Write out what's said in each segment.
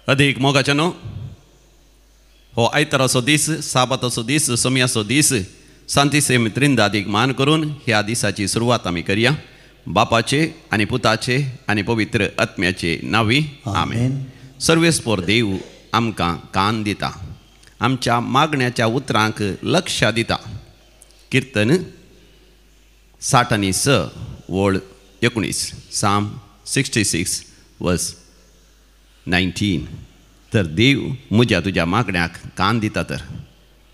अधिक मोगाचनो हो आयताराचो दीस साबाताचो दीस सोमयाचो दीस सांती सेमित्रीन दादीक मान करून ह्या दिसाची सुरवात आमी करया. बापाचे आनी पुताचे आनी पवित्र आत्म्याचे नावी आमेन. सर्वेस्पोर देव आमकां कान दिता, आमच्या मागण्याच्या उतरांक लक्ष दिता. कीर्तन 66 वळ 19 साम 66 वर्स 19. तर देव म्हज्या तुज्या मागण्याक कान दिता, तर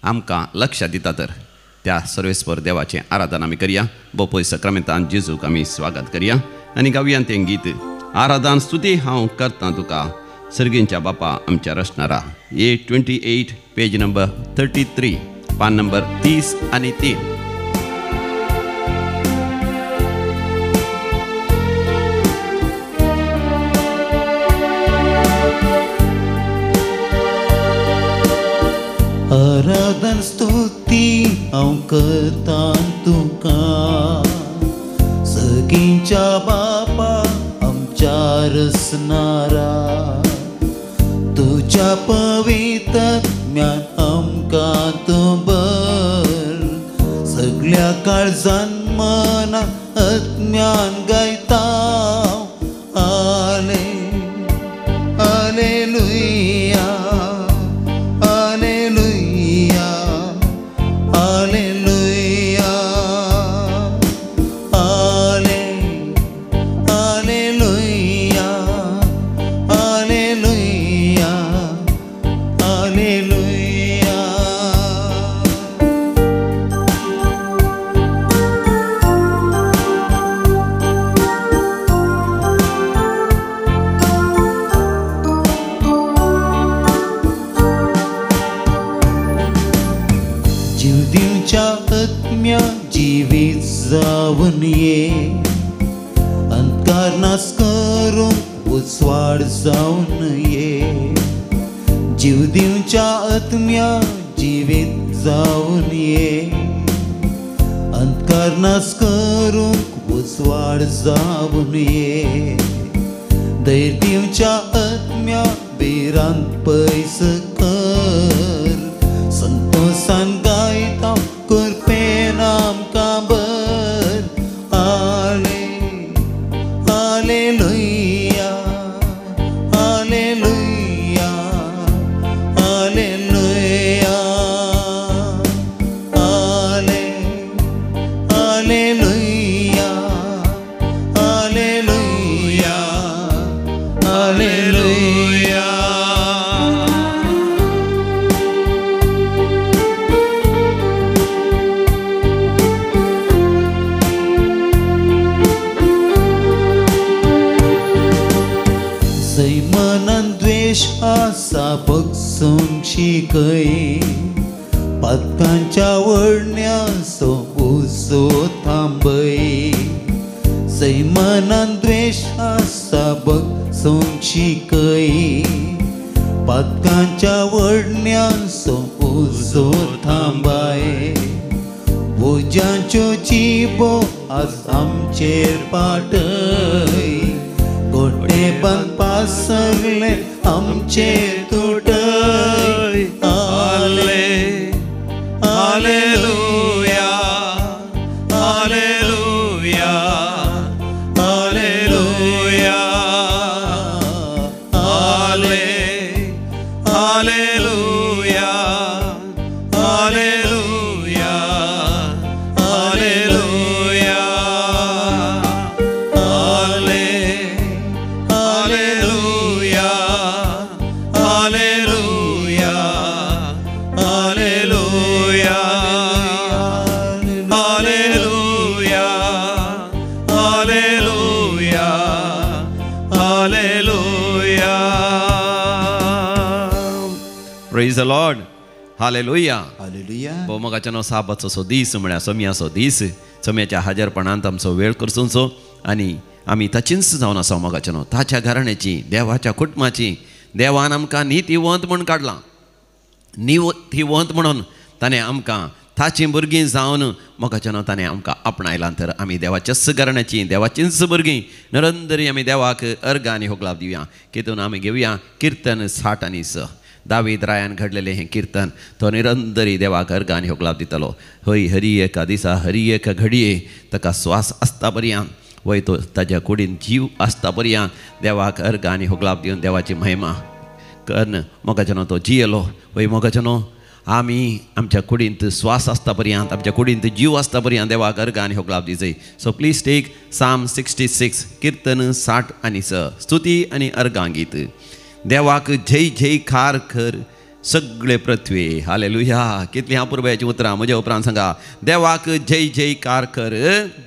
आमकां लक्ष दिता, तर त्या सर्वेस्पर देवाचें आराधन आमी करया. बोपय सक्रामेंतान जेजूक आमी स्वागत करया आनी गावयान तें गीत आराधन स्तुती हांव करतां तुका सर्गींच्या बापा आमच्या रचणारा. 828 पेज नंबर 33 पान नंबर 30 आनी 3. आराधन स्तुती हांव करतां तुका सगळींच्या बापा आमच्या रचणारा. तुज्या पवित्र आत्म्यान आमकां तूं भर. सगळ्या काळजान मनान आत्म्यान गायता आले हालेलुया हालेलुया हालेलुया हाले हालेलुया हालेलुया हालेलुया. जीव दिवच्या आत्म्या जिवीत जावन ये. अंधकार नाश करूंक उजवाड जावन ये. जीव दिवच्या आत्म्या जिवीत जावन ये. अंधकार नाश करूंक उजवाड जावन ये. धैर्य दिवच्या आत्म्या बिरांत पयस कर. संतोषान गायता करपेन आमकां बर. हाले हालेलुया हालेलुया हालेलुया हाले हालेलुया हालेलुया हालेलुया. मनान द्वेष आसा बगसूंक शिकय. पातकांच्या वडण्याचो उजो थांबय. जय मनान द्वेष आसा बगसूंक शिकय. पातकांच्या वडण्याचो उजो थांबाय. भुजांच्यो जिबो आज आमचेर पाटय. गोटे बांदपा सगळे आमचे तुटय. हाले हालेलुया हालेलुया हालेलुया हाले हालेलुया हालेलुया हालेलुया हाले hallelujah hallelujah hallelujah hallelujah hallelujah hallelujah. Praise the Lord. Hallelujah hallelujah. भोवमोगाच्यानो साबाचो दीस म्हळ्यार सोमयाचो दीस. सोम्याच्या हाजरपणांत आमचो वेळ करचो आनी आमी ताचींच जावन आसा मोगाच्यानो. ताच्या घराण्याची देवाच्या कुटुंबाची देवान आमकां नितीवंत म्हूण काडलां. नितीवंत म्हणून ताणें आमकां ताची भुरगीं जावन मोगाच्या ताणें आमकां आपणायलां तर आमी देवाच्या करण्याची देवाचींच भुरगीं निरंतरी आमी देवाक अर्घ आनी होगलाप दिवया. कितून आमी घेवया कीर्तन 60 आनी 6. दावीद रायान घडलेलें हें कीर्तन तो निरंतरी देवाक अर्घ आनी होगलाप दितलो. हय हरी एका दिसा हरी एका घडये ताका स्वास आसता पर्यंत वय तो ताज्या कुडीन जीव आसता पर्यंत देवाक अर्घ आनी होगलाप दिवन देवाची महिमा कर्ण मोगाच्यानो तो जियेलो. वय मोगाच्यानो आमी आमच्या कुडींत स्वास आसता पर्यंत आमच्या कुडींत जीव आसता पर्यंत देवाक अर्घ आनी होगलाप दिजय. सो प्लीज टेक साम 66 कीर्तन 60 आनी 6 स्तुती आनी अर्घां गीत. देवाक जय जयकार कर सगळे पृथ्वे. हालेलुया. कितली हांव पुरबायाची उतरां म्हज्या उपरांत सांगा. देवाक जय जयकार कर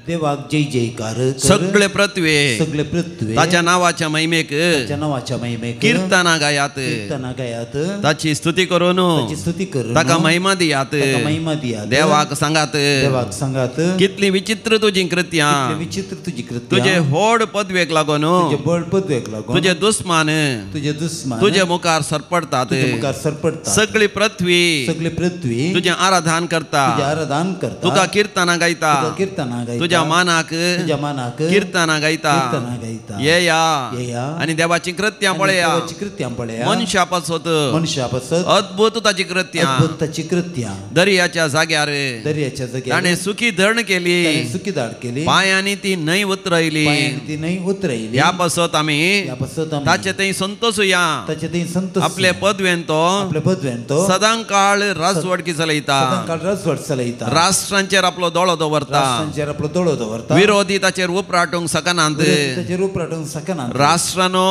देवाक जय जयकार सगळे पृथ्वे सगळे पृथ्वी ताच्या नावाच्या महिमेक नावाच्या महिमेक कीर्तना गायात कीर्तना गायात ताची स्तुती करून ताची स्तुती करून ताका महिमा दियात. महिमा दियात. देवाक सांगात देवाक सांगात कितली विचित्र तुझी कृत्यां विचित्र तुझी कृत्य तुझे होड पदवेक लागून तुझे बळ पदवेक लागून तुझे दुस्मान तुझे दुस्मान तुझे मुखार सरपडतात. मुखार सरपडतात. सगळी पृथ्वी सगळे पृथ्वी तुझे आराधन करता. तुझे आराधन करता. तुका कीर्तना गायता. कीर्तना गायता. तुझ्या मानाक तुझ्या मानाक कीर्तना गायता. कीर्तना गायता. ये या आणि देवाची कृत्यां पळया. देवाची कृत्यां पळया. मनशा पासत मनुष्यापासत अद्भुत ताची कृत्यां. अद्भुत ताची कृत्यां. दर्याच्या जाग्यार दर्याच्या जाग्यार ताणे सुखी धरण केली. सुखी दाड केली. पायांनी ती न्हंय उतरयली. पायांनी ती न्हंय उतरयली. ह्या पासत आमी यापासत आमी ताचे थंय संतोषुया. ताचे थंय संतोष आपले पदवेन तो आपले पदवेन तो सदांकाळ राजवडकी चलयता. सदांकाळ राजवट चलयता. राष्ट्रांचेर आपलो दोळो दवरता. राष्ट्रांचेर आपलो दोळो दवरता. विरोधी ताचेर उपराटूंक सकनांत. ताचे रूप राटूंक सकनांत. राष्ट्रानो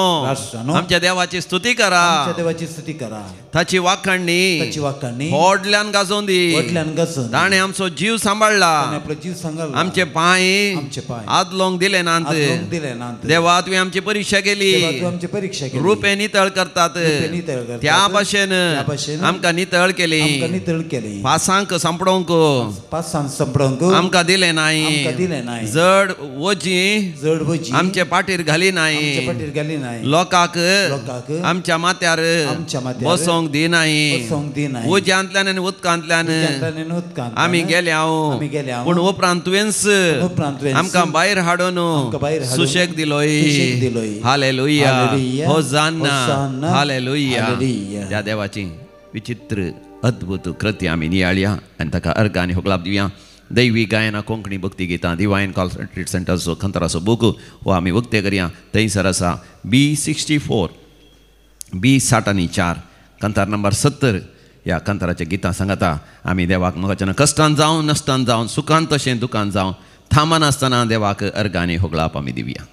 आमच्या देवाची स्तुती करा. आमच्या देवाची स्तुती करा. ताची वाखाणणी ताची वाखाणणी व्हडल्यान गाजोवन दी. व्हडल्यान गाजोवन ताणे आमचो जीव सांबाळला. आपलो जीव सांगला. आमचे पांय आमचे पांय आदलोंक दिले नांत. आदलोंक दिले नांत. देवा तुवें आमची परीक्षा केली. देवा तूं आमची परीक्षा केली. रुपे नितळ करतात. नितळ करतात. त्या भाशेन आमकां नितळ केली. आमकां नितळ केली. पासांक सांपडोवंक पासांक संपडोवंक आमकां दिले नाय. आमकां दिले नाय. जड वजी जड वजी आमचे पाठीर घाली नाय. आमचे पाठीर घाली नाय. लोकांक आमच्या माथ्यार माथ्यार बसोंक दिनाय. बसोंक दिनाय. उज्यांतल्यान आनी उदकांतल्यान आमी गेल्याव गेल्या पूण उपरांत तुवेंच आमकां भायर हाडून सुशेग दिलोय. हालेलुया. होसान्ना. हालेलुया. त्या देवाची विचित्र अद्भुत कृती आमी नियाळया आनी ताका अर्घ आनी होगलाप दिवया. दैवी गायना कोंकणी भक्ती गितां डिवायन कॉन्सन्ट्रेट सेंटरचो खंतराचो बूक हो आमी उक्ते करया. थंयसर आसा B64 B60 कंतार नंबर 70 ह्या कंताराच्या गितां सांगता. आमी देवाक मोगाच्यान कश्टान जावं नश्टान जावं सुखान तशें दुखान जावं थामान आसतना देवाक अर्घ आनी होगलाप आमी दिवया.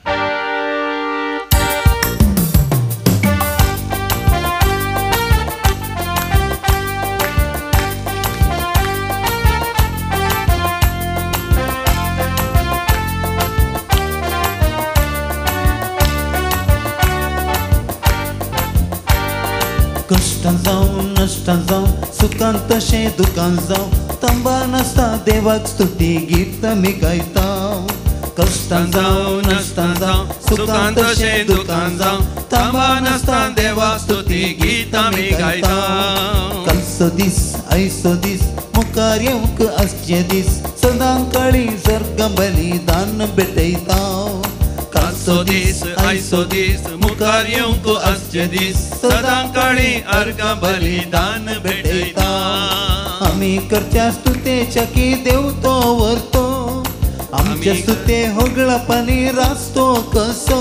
कष्टान जावं नश्टान जावं सुखान तशें दुखान जावं तांबा नासता देवाक स्तुती गीत आमी गायता. कष्टान जावं नश्टान जावं सुखान तशें दुखान जावं तांबा नासता देवाक स्तुती गीत आमी गायता. कालचो दीस आयचो दीस मुखार येवंक आसचे दीस सदांकाळी सर्ग बलिदान भेटयता. कालचो दीस आयचो दीस मुखार येवंक आसचे दीस सदांकाळी अर्घ बलिदान भेटयता. आमी करच्या स्तुतेच्या की देव तो व्हरतो. आमच्या स्तुते होगळापानी रास्तो कसो.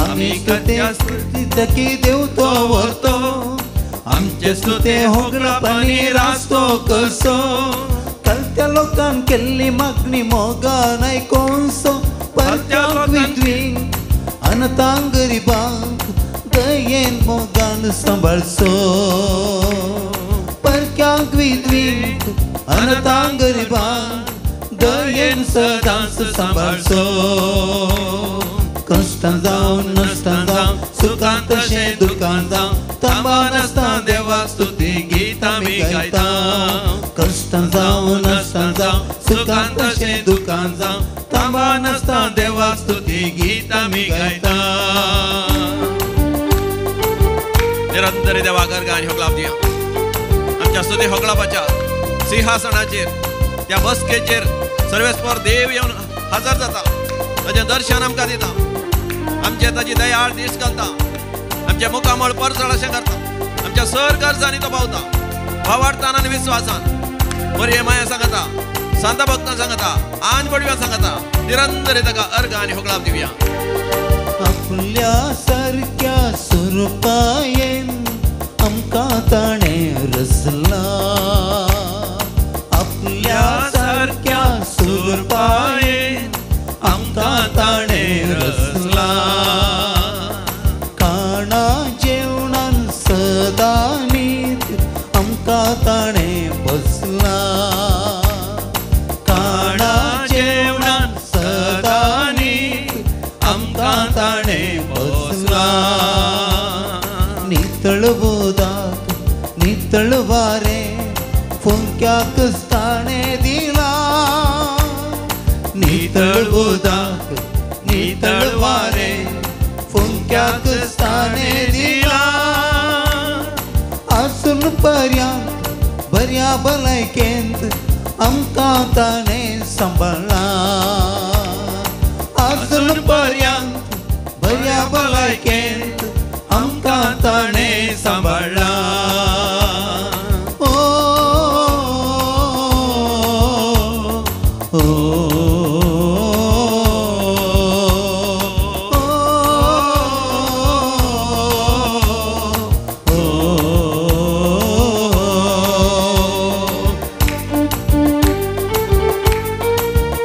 आमी करच्या स्तुतेच्या की देव तो व्हरतो. आमचे स्तुते होगळापानी रास्तो कसो. कलत्या लोकांन केल्ली मागणी मोगान आयकोनसो. परत्याक विद्वींक अनतांक गरीबांक दयेन मोगान सांबाळचो. परक्यांक विद्वींक अनतांक गरीबांक दयेन सदांच सांबाळचो. कष्टान जावं नश्टान जावं सुखान तशें दुखान जावं तांबा नासता देवाक स्तुती गीत आमी गायता. कष्टान जावं नश्टान जावं सुखान तशें दुखान जावं तांबा नासता देवाक स्तुती गीत आमी गायता. निरंतर देवाक अर्घ आनी होगलाप दिवया. आमच्या स्तुती होगलापाच्या सिंहासनाचेर त्या बसकेचेर सर्वेस्पर देव येवन हजर जाता, ताजें दर्शन आमकां दिता, आमचे ताची दयाळ दीस घालता, आमच्या मुखामळ परसळ अशें करता, आमच्या सर गरजांनी तो पावता, भावार्थान आनी विश्वासान बरी माया सांगता, सांता भक्तां सांगता, आन पडव्या सांगता, निरंतर ताका अर्घ आनी होगळाव दिवया. आपल्या सारक्या सुरपायेन आमकां ताणें रचला, आपल्या सारक्या सुरपायेन आमकां ताणें रचला, खाणा जेवणान सदा न्हीद आमकां ताणें बसला, खाणा जेवणान सदा न्हीद आमकां ताणें बसला, नितळ बोदाक नितळ वारें फुंक्याक ताणें दिला, नितळ बोदाक नितळ वारें फुंक्याक ताणें दिला, आसून पर्यांत बऱ्या भलायकेंत आमकां ताणें सांबाळ्ळा, आसून पर्यांत बऱ्या भलायकेंत आमकां ताणें सांबाळ्ळा.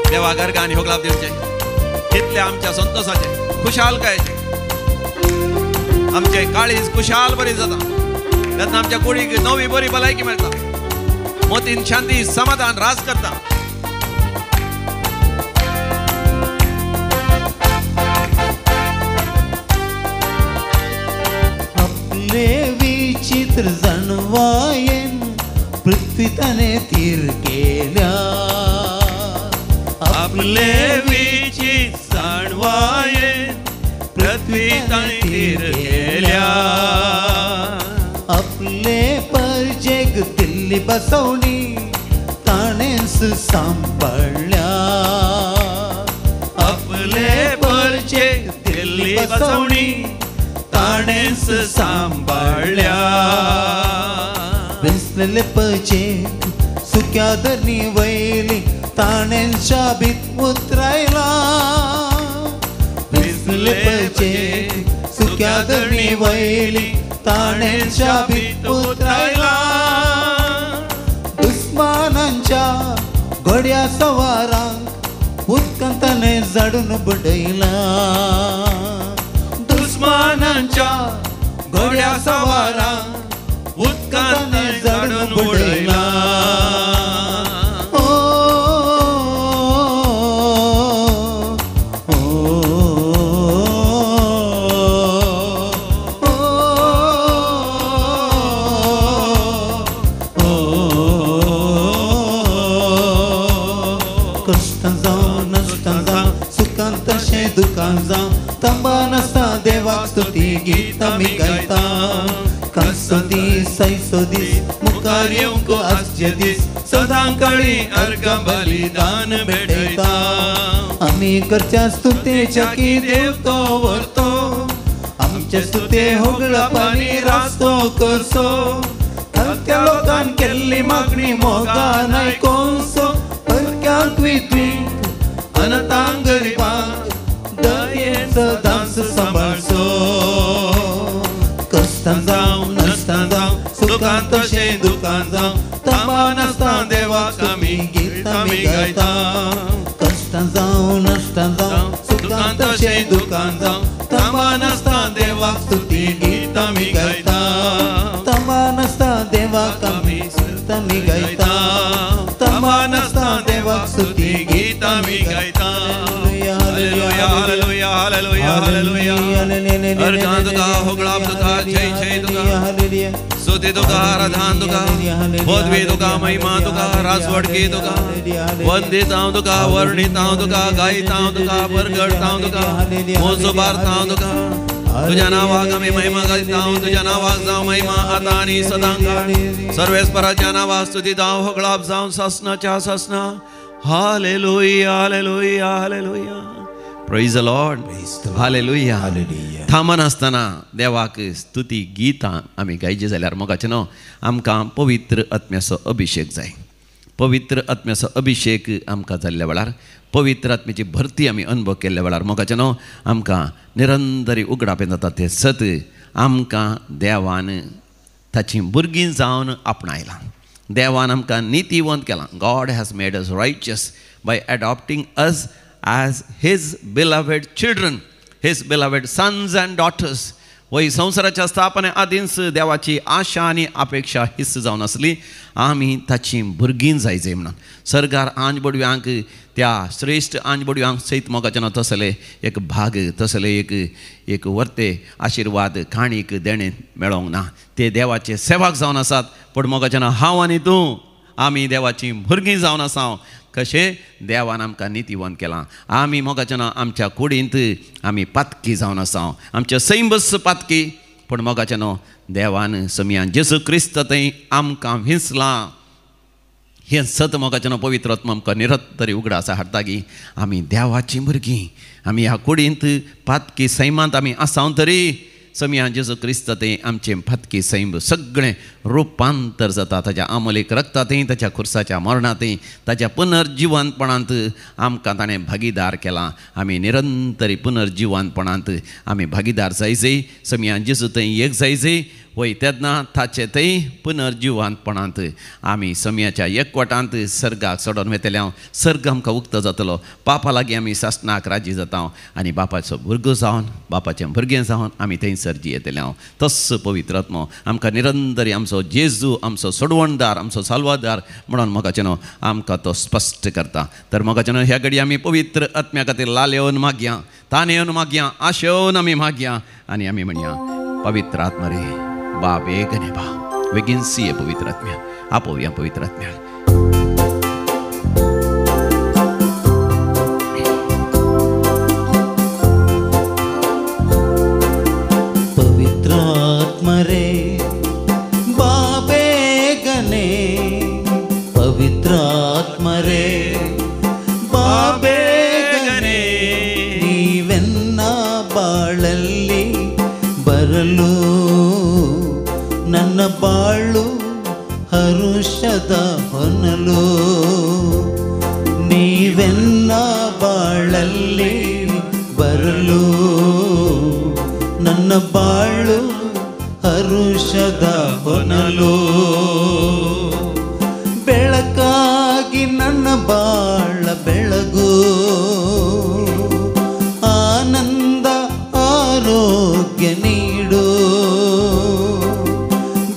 देवाक अर्घ आनी होगळाव दिवचे, कितले आमच्या संतोषाचे खुशालकायेचे आमचे काळीज खुशाल बरी जाता, तेन्ना आमच्या कुडीक नवी बरी भलायकी मेळटा, मोतीन शांती समाधान रास करता. आपले विचित्र जाणवायेन पृथ्वी ताणें तीर केल्या, आपले विचित्र जाणवायेन पृथ्वी ताणें तीर केल्या, आपले परजेक दिल्ली बसवणी ताणेंच सांबाळल्या, आपले परजेक दिल्ली बसवणी ताणेंच सांबाळल्या, वेसलेले परजेक सुक्या धरणी वयली ताणें शाबीत उतरायला, वेसले परजेक सुक्या धरणी वयली ताणें शाबीत उतरायला, दुस्मानांच्या घोड्या सवारांक उदकांत ताणें झाडून बडयला, दुस्मानांच्या घोड्या सवारांक उदकांत ताणें झाडून बडयला. दुकान जावं तंबान आसता देवाक स्तुती गीत आमी गायता, कांसो दीस सैसो दीस मुखार येवंक आसचे दीस सदांकाळी अर्घ बलिदान भेटयता, आमी करच्या स्तुतेच्या की देव तो व्हरतो, आमचे स्तुते होगळापानी रास्तो करसो, त्या लोकान केल्ली मागणी मोगान आयकोनसो, परक्यांक विधवीक अनाथांक गरिबांक दयेचो दास सांबाळचो, कश्टां जावं नश्टां जावं सुखांत तशें दुखांत जावं तंबान आसता देवाक आमी गीत आमी गायता, कश्टां जावं नश्टां जावं सुखांत तशें दुखांत जावं तंबान आसता देवाक स्तुती गीत आमी गायता, तंबान आसता देवाक आमी स्तुती आमी गायता, तंबान आसता देवाक स्तुती गीत आमी गायता. हालेलुया हालेलुया हालेलुया हालेलुया अर्घां तुका होगळाव तुका जय जय तुका स्तुती तुका आराधन तुका पदवी तुका महिमा तुका रासवडकी तुका वंदीत हांव तुका वर्णीत हांव तुका गायत हांव तुका परगडत हांव तुका मोजोबारत हांव तुका तुझ्या नावाक आम्ही महिमा गायत जाऊ, तुझ्या नावाक जाऊ महिमा आता आणि सदांकाळ. सर्वेस्पराच्या नावा स्तुती जाऊ, होगळाप जाऊ सासनाच्या सासना. Hallelujah hallelujah hallelujah. Praise the Lord. Hallelujah hallelujah. थांबन आसतना देवाक स्तुती गितां आमी गायची जाल्यार मोगाचें न्हू, आमकां पवित्र आत्म्याचो अभिशेक जाय. पवित्र आत्म्याचो अभिशेक आमकां जाल्ल्या वेळार, पवित्र आत्म्याची भरती आमी अनुभव केल्ल्या वेळार मोगाचें न्हू, आमकां निरंतरी उगडापें जाता तें सत आमकां देवान ताची भुरगीं जावन आपणायलां. देवान आमकां नितीवंत केलां. God has made us righteous by adopting us as his beloved children, his beloved sons and daughters. वही संवसाराच्या स्थापने आदींच देवाची आशा आनी अपेक्षा हिस्स जावन आसली आमी ताची भुरगीं जायचे म्हणून. सरकार आंजबडव्यांक त्या श्रेश्ठ आंजबडव्यांक सयत मोगाचें तसले एक भाग, तसले एक वर्ते आशिर्वाद खाणीक देणे मेळोंक ना. ते देवाचे सेवाक जावन आसात. पण मोगाचें हांव आनी तूं आमी देवाची भुरगीं जावन आसा. कशें देवान आमकां नितीवंत केलां. आमी मोगाचें आमच्या कुडींत आमी पातकी जावन आसा, आमच्या सैंबस पातकी. पूण मोगाचें देवान समियान जेजू क्रिस्त थंय आमकां विंसलां. हें सत मोगाचें पवित्र आत्मा आमकां निरंतरी उगडास हाडटा की आमी देवाची भुरगीं. आमी ह्या कुडींत पातकी सैमांत आमी आसां तरी समियान जेजू क्रिस्त थंय आमचें फातकी सैंब सगळें रुपांतर जाता. ताच्या आमोलीक रक्तांतय, ताच्या खुर्साच्या मरणांतय, ताच्या पुनर्जिवंतपणांत आमकां ताणें भागीदार केलां. आमी निरंतरी पुनर्जिवंतपणांत आमी भागीदार जायचे. समियान जेजू थंय एक जायचे. वय तेन्ना ताचे थंय पुनर्जिवंतपणांत आमी समियाच्या एकवटांत सर्गाक सोडून वेतले. सर्ग आमकां उक्त जातलो. बापा लागीं आमी सासणाक राजी जाता आनी बापाचो भुरगो जावन, बापाचें भुरगें जावन आमी थंयसर जियेतले. तस पवित्र आत्मो आमकां निरंतरी आमचो जेजू, आमचो सोडवणदार, आमचो साल्वादार म्हणून मोगाचें आमकां तो स्पश्ट करता. तर मोगाचें ह्या घडये आमी पवित्र आत्म्या खातीर लाल येवन मागया, तान येवन मागया, आशेवन आमी मागया आनी आमी म्हणया पवित्र आत्मा रे बा बेगने बा, बेगीन सिये पवित्र आत्म्या. आपोवया पवित्र आत्म्या. पवित्र आत्मा रे बा बेगने, पवित्र आत्मा रे बा बेगने, ನೀವೆನ್ನ ಬಾಳಲ್ಲಿ ಬರಲು ನನ್ನ ಬಾಳು ಹರುಷದ ಹೊನಲು. ನೀವೆನ್ನ ಬಾಳಲ್ಲಿ ಬರಲು ನನ್ನ ಬಾಳು ಹರುಷದ ಹೊನಲು. ಬೆಳಕಾಗಿ ನನ್ನ ಬಾಳ ಬೆಳಗು, ಆನಂದ ಆರೋಗ್ಯ ನೀಡು.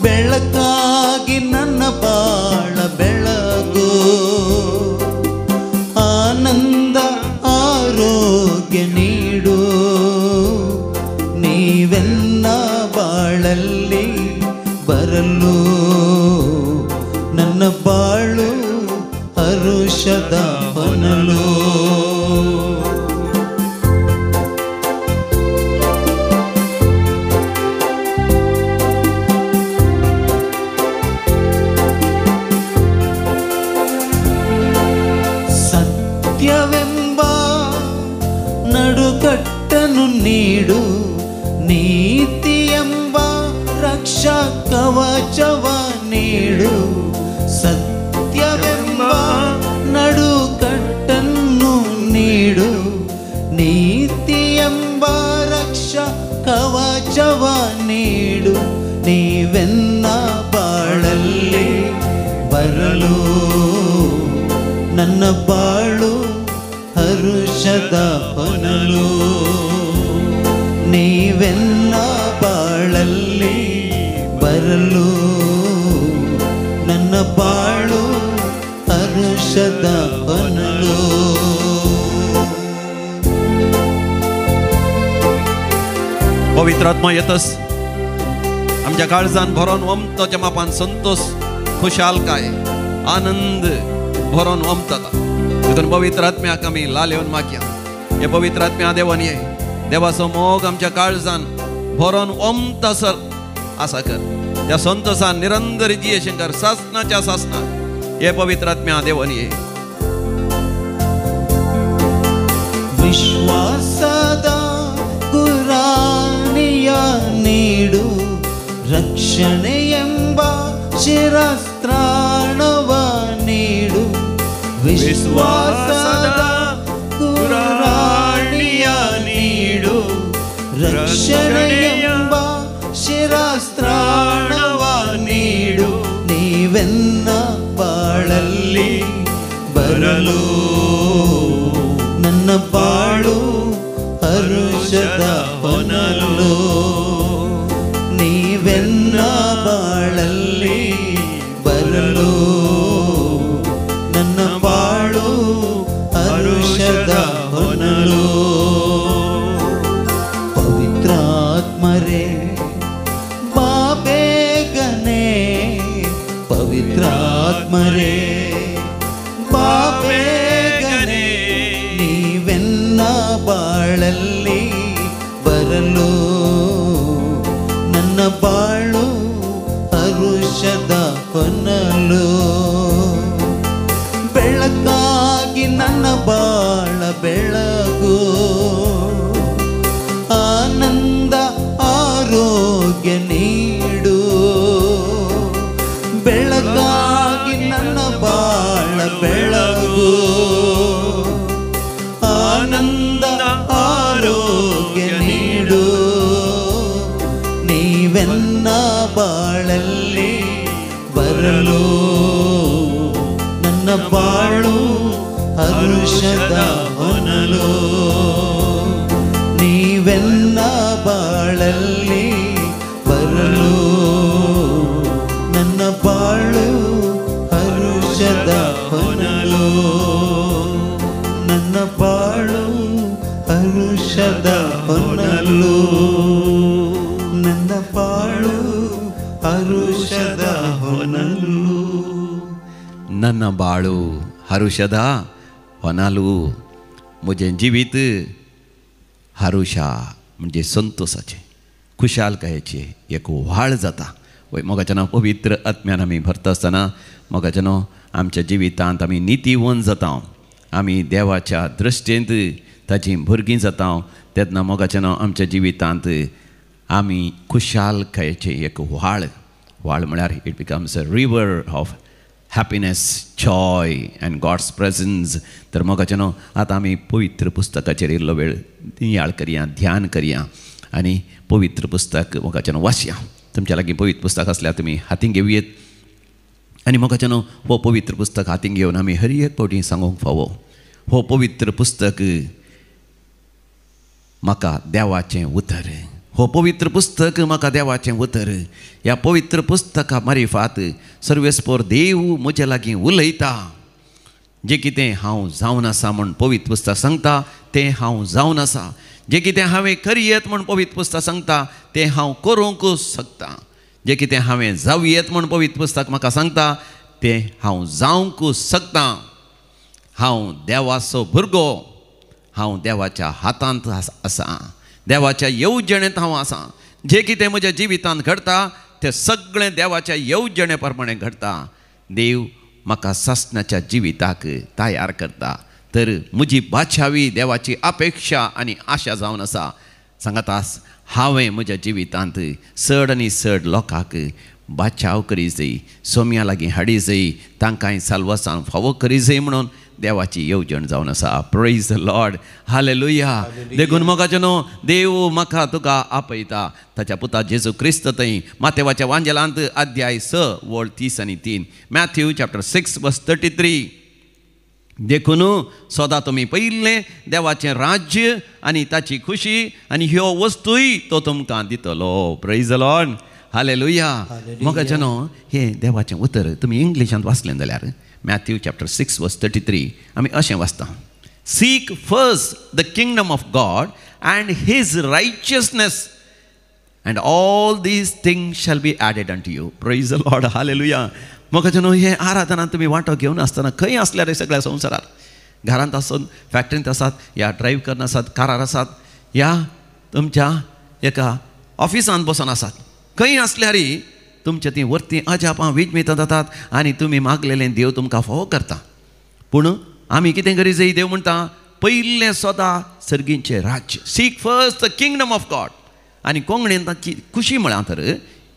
ಬೆಳಕಾಗಿ ನನ್ನ ಬಾಳ ಬೆಳಗು, ಆನಂದ ಆರೋಗ್ಯ ನೀಡು. ನೀವೆನ್ನ ಬಾಳಲ್ಲಿ ಬರಲು ನನ್ನ ಬಾಳು ಹರುಷದ ಹೊನಲು. ಸತ್ಯವೆಂಬ ನಡುಕಟ್ಟನ್ನು ನೀಡು, ನೀತಿ ಎಂಬ ರಕ್ಷಾ ಕವಚವ ನೀಡು. ಸತ್ಯವೆಂಬ ನಡುಕಟ್ಟನ್ನು ನೀಡು, ನೀತಿ ಎಂಬ ರಕ್ಷಾ ಕವಚವ ನೀಡು. ನೀವೆನ್ನ ಬಾಳಲ್ಲಿ ಬರಲು ನನ್ನ ಬಾಳು ಹರುಷದ ಹೊನಲು. ನೀವೆನ್ನ ಬಾಳಲ್ಲಿ ಬರಲು ನನ್ನ ಬಾಳು ಹರುಷದ ಹೊನಲು. पवित्र आत्मा येतस आमच्या काळजान भरोन वमताच्या मापान संतोष, खुशालकाय, आनंद भरोन वमतता. तितून पवित्र आत्म्याक आमी लाल येवन मागया. हे पवित्र आत्म्या देवान ये. देवाचो मोग आमच्या काळजान भरोन ओमतासर आसा कर त्या संतोषान निरंतर जियेशें कर सासनाच्या सासना हे पवित्र आत्म्या देवान ये ವಿಶ್ವಾಸದ ಗುರಾಣಿಯ ನೀಡು ರಕ್ಷಣೆ ಎಂಬ ಶಿರಸ್ತ್ರಾಣವ ನೀಡು ವಿಶ್ವಾಸದ ಗುರಾಣಿಯ ನೀಡು ರಕ್ಷಣೆ ಎಂಬ ಶಿರಸ್ತ್ರಾಣವ ನೀಡು ನೀವೆನ್ನ ಬಾಳಲ್ಲಿ ಬರಲು ನನ್ನ ಬಾಳು ಹರುಷದ ಹೊನಲು ನೀವೆನ್ನ ಬಾಳಲ್ಲಿ ಬರಲು ನನ್ನ ಬಾಳು ಹರುಷದ ಹೊನಲು ಪವಿತ್ರಾತ್ಮರೇ ಬಾ ಬೇಗನೆ ಪವಿತ್ರಾತ್ಮರೇ ಬಾ ಬೇಗನೆ ನೀವೆನ್ನ ಬಾಳಲ್ಲಿ ಬರಲು ನನ್ನ ಬಾಳು ಹರುಷದ ಹೊನಲು ಬೆಳಕಾಗಿ ನನ್ನ ಬಾಳ ಬೆಳಗು ಆನಂದ ಆರೋಗ್ಯ ನೀಡು ಬೆಳಕಾಗಿ ನನ್ನ ಬಾಳ ಬೆಳಗು ಆನಂದ ಆರೋಗ್ಯ ನೀಡು ನೀವೆನ್ನ ಬಾಳಲ್ಲಿ ಬರಲು ನನ್ನ ಬಾಳು ಹರುಷದ ಹೊನಲು ನೀವೆನ್ನ ಬಾಳಲ್ಲಿ ಬರಲು ನನ್ನ ಬಾಳು ಹರುಷದ ಹೊನಲು ನನ್ನ ಬಾಳು ಹರುಷದ ಹೊನಲು ನನ್ನ ಬಾಳು ಹರುಷದ ಹೊನಲು ನನ್ನ बाळू हरुषदा होनालू म्हजें जिवीत हरुषा म्हणजे संतोषाचें खुशालकायेचें एक व्हाळ जाता वय मोगाच्या पवित्र आत्म्यान आमी भरता आसतना मोगाच्या आमच्या जिवितांत आमी नितीवन जाता आमी देवाच्या दृश्टेंत ताची भुरगीं जाता तेन्ना मोगाच्या आमच्या जिवितांत आमी खुशालकायेचें एक व्हाळ व्हाळ म्हळ्यार it becomes a river of happiness joy and God's presence तर मोगाच्या आतां आमी पवित्र पुस्तकाचेर इल्लो वेळ नियाळ करया ध्यान करया आनी पवित्र पुस्तक मोगाच्या वाचया तुमच्या लागीं पवित्र पुस्तक आसल्यार तुमी हातीन घेवयेत आनी मोगाच्या हो पवित्र पुस्तक हातीन घेवन आमी हर एक फावटी सांगूंक फावो हो पवित्र पुस्तक म्हाका देवाचें उतर हो पवित्र पुस्तक म्हाका देवाचें उतर ह्या पवित्र पुस्तका मारिफात सर्वेस्पोर देव म्हजे लागीं उलयता जें कितें हांव जावन आसा म्हूण पवित्र पुस्तक सांगता तें हांव जावन आसा जें कितें हांवें करयेत म्हूण पवित्र पुस्तक सांगता तें हांव करूंक शकता जें कितें हांवें जावयेत म्हूण पवित्र पुस्तक म्हाका सांगता तें हांव जावंक शकता हांव देवाचो भुरगो हांव देवाच्या हातांत आसा देवाच्या येवजणेंत हांव आसा जें कितें म्हज्या जिवितांत घडटा तें सगळें देवाच्या येवजणे प्रमाणे घडटा देव म्हाका सासणाच्या जिविताक तयार करता तर म्हजी बादशावी देवाची अपेक्षा आनी आशा जावन आसा सांगातास हांवें म्हज्या जिवितांत चड आनी चड लोकांक बाचाव करी जाय सोम्या लागीं हाडी जाय तांकांय साल्वासान फावो करी जाय म्हणून देवाची येवजण जावन आसा प्रेज द लॉर्ड हालेलुया देखून मोगाच्या न्हू देव म्हाका तुका आपयता ताच्या पुता जेजू क्रिस्त थंय मातेवाच्या वांजेलांत अध्याय 6 वळ 30 आनी 3 मॅथ्यू चॅप्टर 6 वर्स 33 देखून सदां तुमी पयलें देवाचें राज्य आनी ताची खुशी आनी ह्यो वस्तूय तो तुमकां दितलो प्रेज द लॉर्ड हालेलुया मोगाच्या न्हू हें देवाचें उतर तुमी इंग्लिशांत वाचलें जाल्यार Matthew chapter 6 verse 33 आमी अशें वाचता Seek first the kingdom of God and his righteousness and all these things shall be added unto you praise the Lord hallelujah मोगाच्या न्हू हे आराधनांत तुमी वांटो घेवन आसतना खंय आसल्यार रे सगळ्या संवसारांत घरांत आसत फॅक्टरींत आसात या ड्रायव्ह करन आसात कारार आसात या तुमच्या एका ऑफिसांत बसून आसात, खंय आसल्यारय तुमच्या ती वर्ती अजापां विजमितां जातात आनी तुमी मागलेलें देव तुमकां फावो करता. पूण आमी कितें करी जाय? देव म्हणटा पयलें सदां सर्गींचें राज्य, sick first the kingdom of God. आनी कोंकणीन ताची खुशी म्हळ्यार तर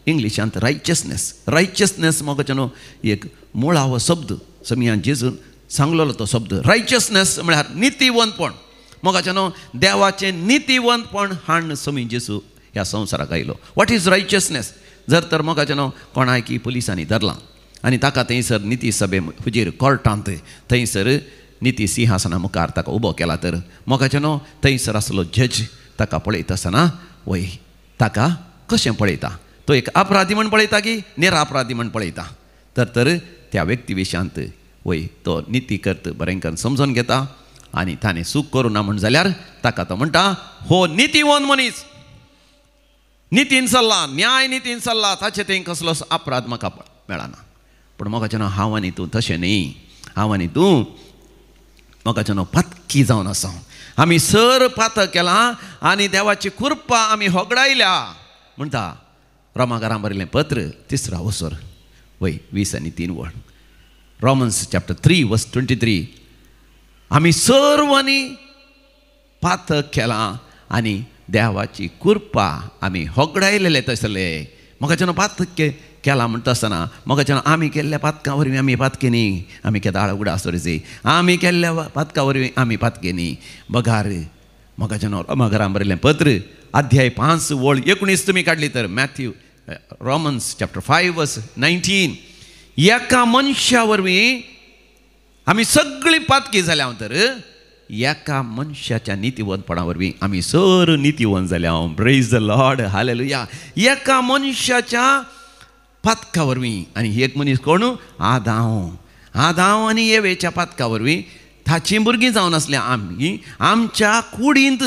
इंग्लिशांत रायचियसनेस. रायचियसनेस मोगाचे न्हू एक मुळावो शब्द समियान जेजून सांगलेलो तो शब्द. रायचियसनेस म्हळ्यार नितीवंतपण. मोगाचे न्हू देवाचें नितीवंतपण हाडून समी जेजू ह्या संवसाराक आयलो. What is righteousness? जर तर मोगाचे न्हू कोणाय की पुलिसांनी धरलां आनी ताका थंयसर निती सभे हुजेर कोर्टांत थंयसर निती सिंहासना मुखार ताका उबो केला, तर मोगाचे न्हू थंयसर आसलो जज ताका पळयता आसतना वय ताका कशें पळयता? तो एक अपराधी म्हण पळयता की निरापराधी म्हण पळयता? तर त्या व्यक्ती विशयांत वय तो निती करता बरें करून समजून घेता आनी ताणें चूक करूं ना म्हण जाल्यार ताका तो म्हणटा हो नितीवंत मनीस, नितीन चल्ला, न्याय नितीन चल्ला, ताचे थंय कसलोच अपराध म्हाका मेळना. पूण मोगाचे न्हू हांव आनी तूं तशें न्ही. हांव आनी तूं मोगाचे न्हू पातकी जावन आसा. आमी सर पातक केलां आनी देवाची कृपा आमी होगडायल्या म्हणटा रोमाकारां बरयलें पत्र 3 वसोर वय 20 आनी 3 वळ. रोमन्स चॅप्टर 3 वर्स 23. आमी सर्वांनी पातक केलां आनी देवाची कृपा आमी होगडायलेले तसले. मोगाचे न्हू पातक केला म्हणटा आसतना मोगाचे आमी केल्ल्या पातकां वरवीं आमी पातके न्ही, आमी केदाळ उगडा आसोरीचे आमी केल्ल्या पातकां वरवीं आमी पातके न्ही. बगार मोगाचे न्हू रोमाकारां बरयलें पत्र अध्याय 5 वळ 19 तुमी काडली तर मॅथ्यू रोमन्स चॅप्टर 5 वर्स 19. एका मनशा वरवीं आमी सगळीं पातकी जाल्या तर एका मनशाच्या नितीवंतपणा वरवीं आमी सर नितीवंत जाल्या. Praise the Lord, hallelujah. एका मनशाच्या पातका वरवीं आनी एक मनीस कोण? आदाम आनी एवेच्या पातका वरवीं ताची भुरगीं जावन आसल्या आमी आमच्या कुडींत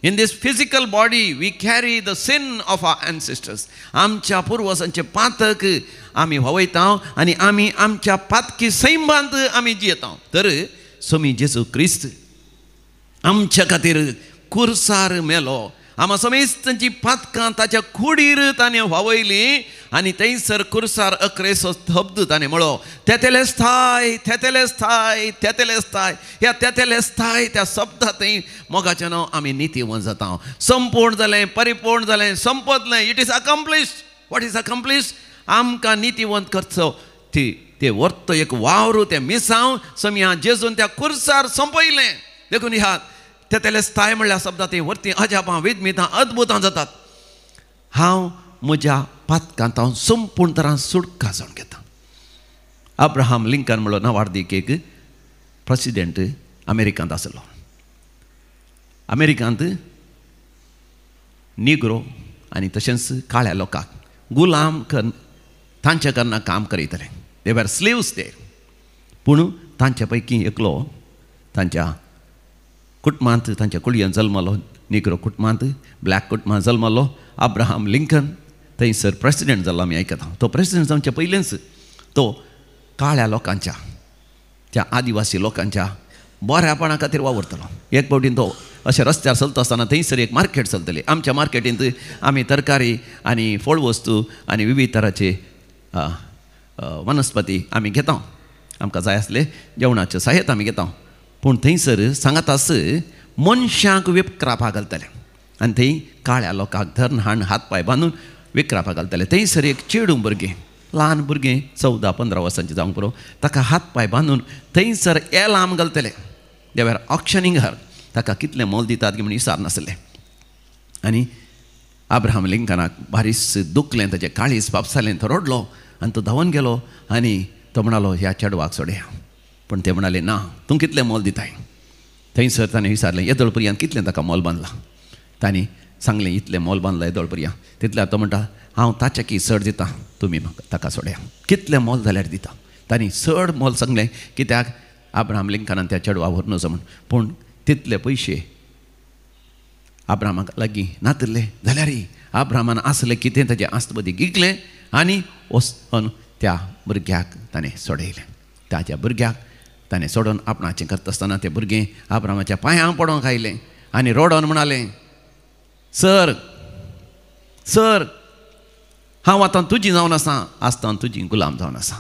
in these physical body we carry the sin of our ancestors. आमच्या पुर्वजांचे पातक आमी व्हावयता आनी आमी आमच्या पातकी सैमांत आमी जियेता. तर समी जेजू क्रिस्त आमच्या खातीर कुर्सार मेलो. आमा समेस्तांची पातकां ताच्या कुडीर ताणें व्हावयलीं आनी थंयसर कुर्सार अकरेसो शब्द ताणें म्हणलो तेतेलेस्ताय तेतेलेस्ताय तेतेलेस्ताय. ह्या तेतेलेस्ताय त्या शब्दांत थंय मोगाचें नांव आमी नितीवंत जाता. संपूर्ण जालें, परिपूर्ण जालें, संपतलें. It is accomplished. What is accomplished? आमकां नितीवंत करचो ते वर्त एक वावर तें मिसांव समिया जेजून त्या कुर्सार संपयलें. देखून ह्या तेतेलेस्ताय म्हणल्या शब्दांत थंय वर्ती अजापां विजमितां अद्भुतां जातात. हांव म्हज्या पातकांत हांव संपूर्ण तरान सुटका जावन घेता. अब्राहम लिंकन म्हणलो नावार्दीक एक प्रेसिडेंट अमेरिकांत आसलो. अमेरिकांत निग्रो आनी तशेंच काळ्या लोकांक गुलाम तांचे कारणां काम करीतले. दे वर स्लेव्स देर. पूण तांचे पैकी एकलो तांच्या कुटुंबांत तांच्या कुळयेंत जल्मलो. निग्रो कुटुंबांत ब्लॅक कुटुंबांत जल्मलो. अब्राहम लिंकन थंयसर प्रेसिडेंट जाल्लो आमी आयकता. तो प्रेसिडेंट जावचे पयलींच तो काळ्या लोकांच्या त्या आदिवासी लोकांच्या बऱ्यापणा खातीर वावरतलो. एक फावटीन तो अशें रस्त्यार चलता आसतना थंयसर एक मार्केट चलतलें. आमच्या मार्केटींत आमी तरकारी आनी फळ वस्तू आनी विविध तरांचे वनस्पती आमी घेता. आमकां जाय आसले जेवणाचे साहित्य आमी घेता. पूण थंयसर सांगात आस मनशांक विक्रापा घालतले आनी थंय काळ्या लोकांक धरून हाड हात पांय बांदून विक्रापा घालतले. थंयसर एक चेडूं भुरगें ल्हान भुरगें 14-15 वर्सांचें जावंक पुरो ताका हात पांय बांदून थंयसर एलाम घालतले. दे वर ऑक्शनिंग हर. ताका कितलें मोल दितात की म्हण विचार नासलें. आनी अब्राहम लिंकनाक बारीस दुखलें, ताचें काळीज पापसालें. तो रडलो आनी तो धांवन गेलो आनी तो म्हणलो ह्या चेडवाक सोडया. पूण ते म्हणाले ना, तूं कितलें मोल दिताय? थंयसर ताणें विचारलें येदोळपर्यंत कितलें ताका मोल बांदलां. तांणी सांगलें इतलें मोल बांदलां येदोळपर्यंत. तितल्यार तो म्हणटा हांव ताच्याकी चड दितां, तुमी म्हाका ताका सोडया. कितलें मोल जाल्यार दिता. तांणी चड मोल सांगलें कित्याक अब्राहम लिंकनान त्या चेडवा व्हरून वचो म्हूण. पूण तितले पयशे अब्राहमाक लागीं नातले जाल्यारय अब्राहमान आसलें कितें ताचें आस्तपदी विकलें आनी वचून त्या भुरग्याक ताणें सोडयलें. ताच्या भुरग्याक ताणें सोडून आपणाचें करता आसतना तें भुरगें अब्राहमाच्या पांयां पडोंक आयलें आनी रडोन म्हणालें सर सर हांव आतां तुजी जावन आसा, आसतना तुजी गुलाम जावन आसा.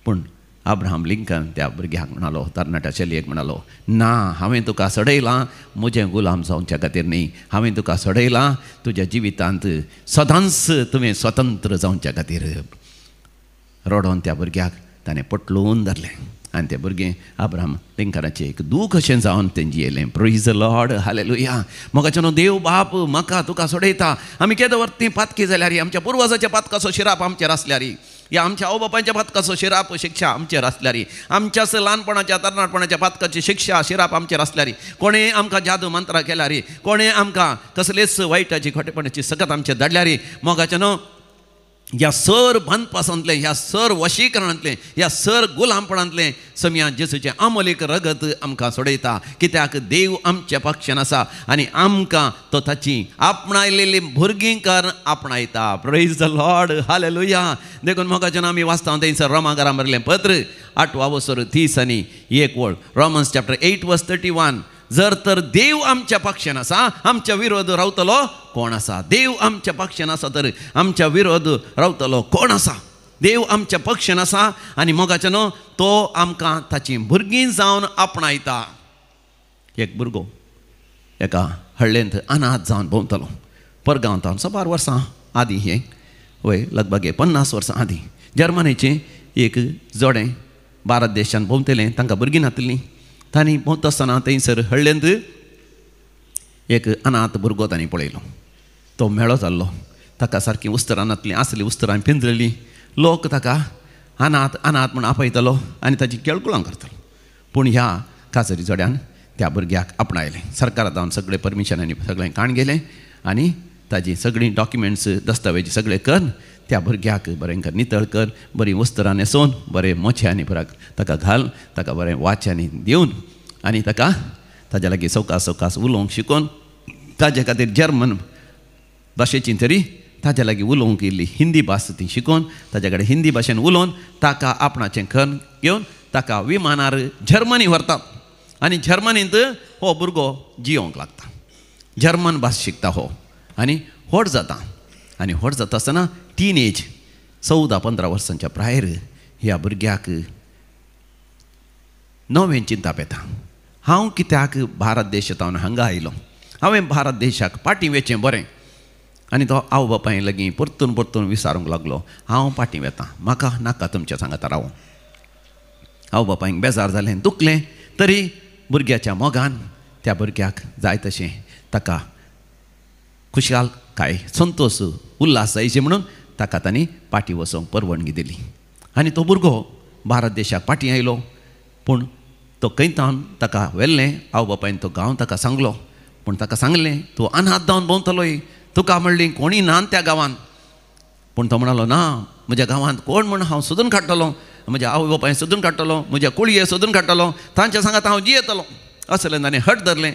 पूण अब्राहम लिंकन त्या भुरग्याक म्हणालो, तरणाट्या चलयेक म्हणालो, ना, हांवें तुका सडयलां म्हजें गुलाम जावच्या खातीर न्ही, हांवें तुका सडयलां तुज्या जिवितांत सदांच तुवें स्वतंत्र जावच्या खातीर. रडोवन त्या भुरग्याक ताणें पटलून धरलें आनी तें भुरगें अब्राहम लिंकनाचें एक दूख अशें जावन तें जियेलें. Praise the Lord, hallelujah. मोगाचें न्हू, देव बाप म्हाका तुका सडयता. आमी केदो वर्ती पातकी जाल्यार, आमच्या पुर्वजाच्या पातकाचो शिराप आमचेर आसल्यार, या आमच्या आवय बापायच्या पातकाचो शिराप शिक्षा आमचेर आसल्यार, आमच्याच ल्हानपणाच्या तरणाटपणाच्या पातकाची शिक्षा शिराप आमचेर आसल्यार, कोणें आमकां जादू मंत्रां केल्यार, कोणें आमकां कसलेच वायटाची खोटेपणाची सकत आमचेर धाडल्यार, मोगाचें न्हू, ह्या सर बंदपासांतलें, ह्या सर वशीकरणांतलें, ह्या सर गुलामपणांतलें समिया जेसूचें अमोलीक रगत आमकां सोडयता. कित्याक देव आमच्या पक्षान आसा आनी आमकां तो ताची आपणायलेली भुरगीं कर आपणायता. Praise the Lord, hallelujah. देखून मोगाचें आमी वाचता थंयसर रोमाकारां बरयलें पत्र 8:30 आनी 1 रोमन्स चॅप्टर 8:31. जर तर देव आमच्या पक्षान आसा, आमच्या विरोध रावतलो कोण आसा? देव आमच्या पक्षान आसा तर आमच्या विरोध रावतलो कोण आसा? देव आमच्या पक्षान आसा आनी मोगाचें न्हू, तो आमकां ताची भुरगीं जावन आपणायता. एक भुरगो एका हळ्ळेंत अनाथ जावन भोंवतलो. परगांवांत 100 वर्सां आदीं, हें वय लगभग 50 वर्सां आदीं, जर्मनीचें एक जोडें भारत देशांत भोंवतलें, तांकां भुरगीं नासलीं. तांणी भोंवता आसतना थंयसर हळ्ळेंत एक अनाथ भुरगो तांणी पळयलो. तो मेळो जाल्लो, ताका सारकी उस्तरां नासलीं, आसलीं उस्तरां पिंजलेलीं. लोक ताका अनाथ अनाथ म्हूण आपयतालो आनी ताची केळकुळां करतालो. पूण ह्या काजरी जोड्यान त्या भुरग्याक आपणायलें. सरकारांत जावन सगळें परमिशन आनी सगळें काण गेलें आनी ताजी सगळीं डॉक्युमेंट्स दस्तावेज सगळे कर, त्या भुरग्याक बरें कर, नितळ कर, बरीं वस्त्रां न्हेसोवन, बरें मोछ्यांनी पुराक ताका घाल, ताका बरें वाच्यांनी दिवन आनी ताका ताज्या लागीं सवकास सवकास उलोवंक शिकोवन, ताजे खातीर जर्मन भाशेची तरी ताज्या लागीं उलोवंक इल्ली हिंदी भास ती शिकोवन, ताजे कडेन हिंदी भाशेन उलोवन ताका आपणाचें खण घेवन ताका विमानार जर्मनी व्हरतात. आनी जर्मनींत हो भुरगो जियोंक लागता, जर्मन भास शिकता हो आनी व्हड जाता. आनी व्हड जाता आसतना टीन एज 14-15 वर्सांच्या प्रायर ह्या भुरग्याक नवें चिंता येता. हांव कित्याक भारत देशांत हांगा आयलो? हांवें भारत देशाक पाटी वेचें बरें. आनी तो आवय बापाय लागीं परतून परतून विचारूंक लागलो, हांव पाटी वेतां, म्हाका नाका तुमच्या सांगाता रावूं. आवय बापायक बेजार जालें, दुखलें. तरी भुरग्याच्या मोगान त्या भुरग्याक जाय तशें ताका खुशाल काय संतोश उल्हास जायचे म्हणून ताका तांणी पाटी वचोंक परवानगी दिली. आनी तो भुरगो भारत देशाक पाटी आयलो. पूण तो कैतान ताका व्हेल्लें, आवय बापायन तो गांव ताका सांगलो. पूण ताका सांगलें, तूं अनाथ जावन भोंवतलोय, तुका म्हणलीं कोणी ना त्या गांवांत. पूण तो म्हणलो, ना, म्हज्या गांवांत कोण म्हण हांव सोदून काडटलो, म्हज्या आवय बापाय सोदून काडटलो, म्हज्या कुळये सोदून काडटलो, तांच्या सांगात हांव जियेतलो. असलें ताणें हट धरलें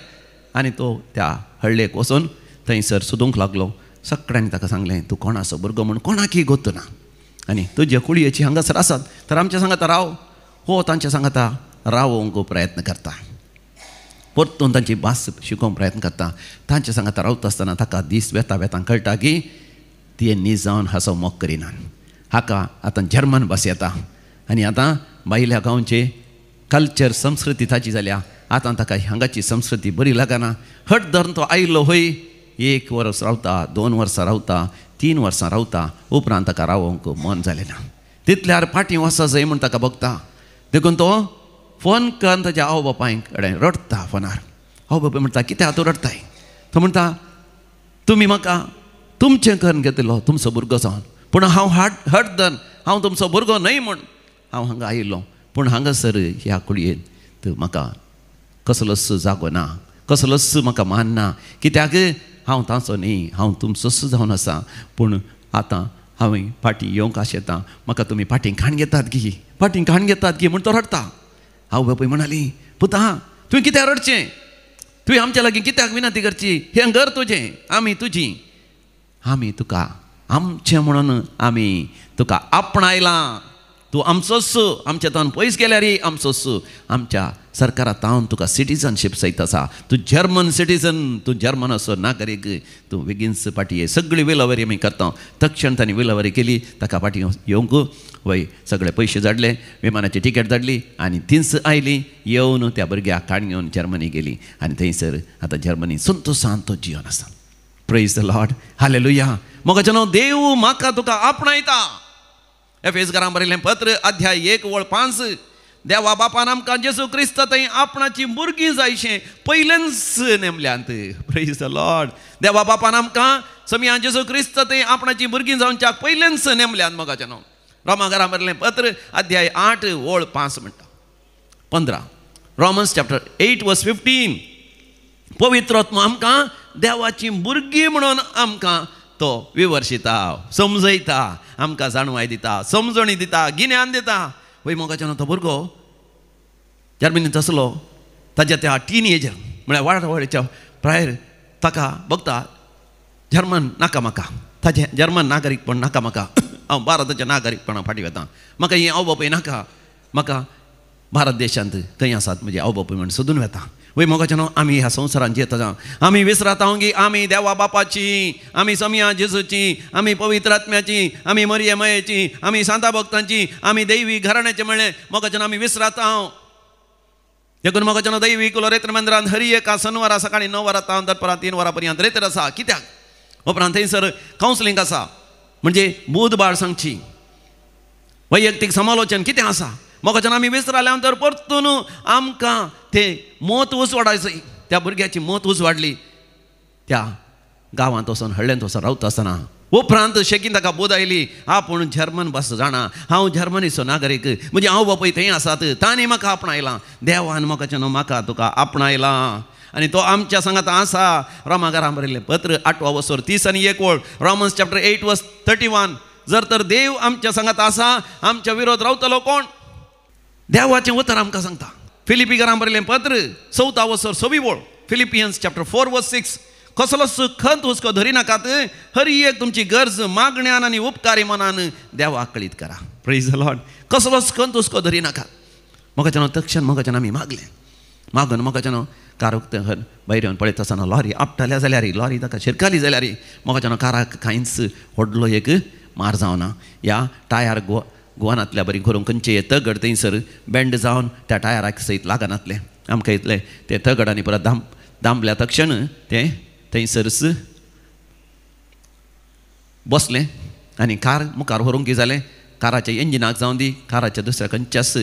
आनी तो त्या हळ्ळेक वचून थंयसर सोदूंक लागलो. सगळ्यांनी ताका सांगलें, तूं कोणाचो भुरगो म्हूण कोणाकय गोत्तू ना आनी तुज्या कुळयेची हांगासर आसात तर आमच्या सांगाता राव. हो तांच्या सांगाता रावोंक प्रयत्न करता, परतून तांची भास शिकोवंक प्रयत्न करता. तांच्या सांगाता रावता आसतना ताका दीस वेता वेतां कळटा की ती न्ही जावन हाचो मोग करिना. हाका आतां जर्मन भास येता आनी आतां भायल्या गांवचे कल्चर संस्कृती ताची जाल्या. आतां ताका हांगाची संस्कृती बरी लागना. हट धरून तो आयिल्लो हय, 1 वर्स रावता, 2 वर्सां रावता, 3 वर्सां रावता, उपरांत ताका रावोंक मन जालें ना. तितल्यार पाटी वसा जाय म्हूण ताका बगता. देखून तो फोन करून ताच्या आवय बापाय कडेन रडता फोनार. आवय बापाय म्हणटा, कित्याक तूं रडताय? तो म्हणटा, तुमी म्हाका तुमचें करून घेतलो तुमचो भुरगो जावन, पूण हांव हट धन, हांव तुमचो भुरगो न्हय म्हूण हांव हांगा आयिल्लो. पूण हांगासर ह्या कुळयेंत म्हाका कसलोच जागो ना, कसलोच म्हाका मान ना. कित्याक हांव ताचो न्ही, हांव तुमचोच जावन आसा. पूण आतां हांवें पाटी येवंक आशेतां, म्हाका तुमी पाटींक खाण घेतात गी, पाटींक खाण घेतात गी म्हूण तो रडता. आवय बापूय म्हणाली, पुता तुवें कित्याक रडचें? तुवें आमच्या लागीं कित्याक विनंती करची? हें घर तुजें, आमी तुजीं. आमी तुका आमचें म्हणून आमी तुका आपणायलां. तूं आमचोच, आमच्या तोंड पयस गेल्यार आमचोच, आमच्या सरकारात तावन तुका सिटीजनशीप सयत आसा. तूं जर्मन सिटीजन, तूं जर्मन असो नागरीक, तूं बेगीनच फाटी ये. सगळी विलावरी आमी करता. तक्षण तांणी विलावरी केली. ताका फाटी येवंक वय सगळे पयशे धाडले, विमानाची तिकेट धाडली आनी तिन्स आयली. येवन त्या भुरग्याक काण घेवन जर्मनी गेली आनी थंयसर आतां जर्मनी संतोशान तो जिवन आसा. Praise the Lord, hallelujah. मोगाचेनो देव म्हाका तुका आपणायता. एफेसकारांक बरयलें पत्र अध्याय 1:5. देवा बापान आमकां जेजू क्रिस्त थंय आपणाची भुरगीं जायशें पयलेंच नेमल्यांत. Praise the Lord. देवा बापान आमकां समिया जेजू क्रिस्त थंय आपणाची भुरगीं जावच्याक पयलेंच नेमल्यांत. मोगाचेनो रोमाकारांक बरयलें पत्र अध्याय 8:5 म्हणटा 15. Romans chapter 8:15. पवित्र आत्मा आमकां देवाची भुरगीं म्हणून आमकां तो विवर्शिता, समजयता, आमकां जाणवाय दिता, समजणी दिता, गिन्यान दिता. वय मोगाचेनो तो भुरगो जर्मनींत आसलो, ताच्या त्या टीनएजर म्हळ्यार वाडवळीच्या प्रायर ताका बघता जर्मन नाका म्हाका, ताचें जर्मन नागरीकपण नाका म्हाका, हांव भारताच्या नागरीकपणा फाटी वता, म्हाका ही आवय बापूय नाका, म्हाका भारत देशांत खंय आसात म्हजे आवय बापूय म्हण सोदून वेता. वय मोगाचेनो आमी ह्या संवसारांत जियेता, आमी विसराता की आमी देवा बापाची, आमी समिया जेजूची, आमी पवित्र आत्म्याची, आमी मरिये मायेची, आमी सांता भक्तांची, आमी दैवी घराण्याचे म्हणलें मोगाचेनो आमी विसराता. देखून मोगाचेनो दैवी कुलो रेत्र मंदिरांत हरी एका शनिवारा सकाळीं 9 वरां तावन दनपारां 3 वरां पर्यंत रेतर आसा. कित्याक? उपरांत थंयसर कावन्सिलींग आसा, म्हणजे बुधबार सांगची वैयक्तीक समालोचन कितें आसा. मोगाचेनो आमी विसराल्या नंतर परतून आमकां तें मत उसवाडायचें. त्या भुरग्याची मत उसवाडली त्या गांवांत वचून हळ्ळेंत वचून रावता आसतना. उपरांत शेकीन ताका बोध आयली, आपूण जर्मन भास जाणा, हांव जर्मनीचो नागरीक, म्हणजे हांव बापूय थंय आसात, तांणी म्हाका आपणायलां. देवान मोगाचेनो म्हाका तुका आपणायलां आनी तो आमच्या सांगात आसा. रोमाकारांक बरयल्लें पत्र 8:30 रोमन्स चॅप्टर 8:31. जर तर देव आमच्या सांगात आसा, आमच्या विरोध रावतलो कोण? देवाचें उतर आमकां सांगता. फिलिपिकारांक बरयलें पत्र 4:26 फिलिपियन्स चॅप्टर 4:6. कसलोच खंत हुस्को धरिनाकात, हर एक तुमची गरज मागण्यान आनी उपकारी मनान देवाक कळीत करा. Praise the Lord. कसलोच खंत हुस्को धरिनाकात. मोगाचेनो तक्षण मोगाचेनो आमी मागलें. मागून मोगाचेनो कारूक भायर येवन पळयता आसतना लॉरी आपटल्या जाल्यार लॉरी ताका शिरकाली जाल्यार मोगाचेनो काराक कांयच व्हडलो एक मार जावना. ह्या टायर गोवानांतल्या बरी करून खंयचे तगड थंयसर बँड जावन त्या टायराक सयत लागनातले. आमकां इतले ते तगड आनी परत दामल्या तक्षण ते थंयसरच बसलें आनी कार मुखार व्हरूंक जालें. काराच्या इंजिनाक जावन दी, काराच्या दुसऱ्या खंयच्याच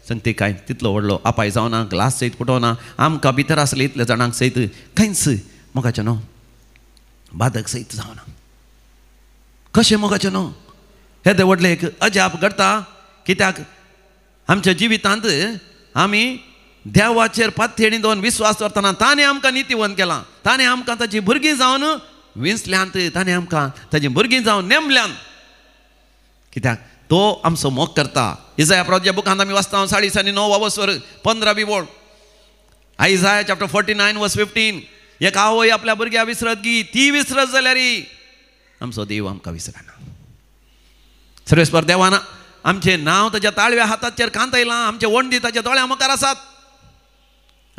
सांगते कांय तितलो व्हडलो अपाय जावना, ग्लास सयत फुटोवना, आमकां भितर आसले इतल्या जाणांक सयत खंयच मोगाचेनो बादक सयत जावना. कशें मोगाचेनो हे ते व्हडलें एक अजाप घडटा. कित्याक आमच्या जिवितांत आमी देवाचेर पाथेणी दोन विश्वास करतना ताणें आमकां नितीवंत केलां, ताणें आमकां ताची भुरगीं जावन विंचल्यांत, ताणें आमकां ताची भुरगीं जावन नेमल्यांत. कित्याक तो आमचो मोग करता. इसाया प्रभुच्या बुकांत आमी वाचता 9:15 आयजाया चॅप्टर 49:15. एक आवय आपल्या भुरग्या विसरत गी, ती विसरत जाल्यार आमचो देव आमकां विसरना. सर्वेस्पर देवान आमचें नांव ताच्या ताळव्या हाताचेर कांतयलां, आमचे वणदी ताच्या दोळ्या मुखार आसात.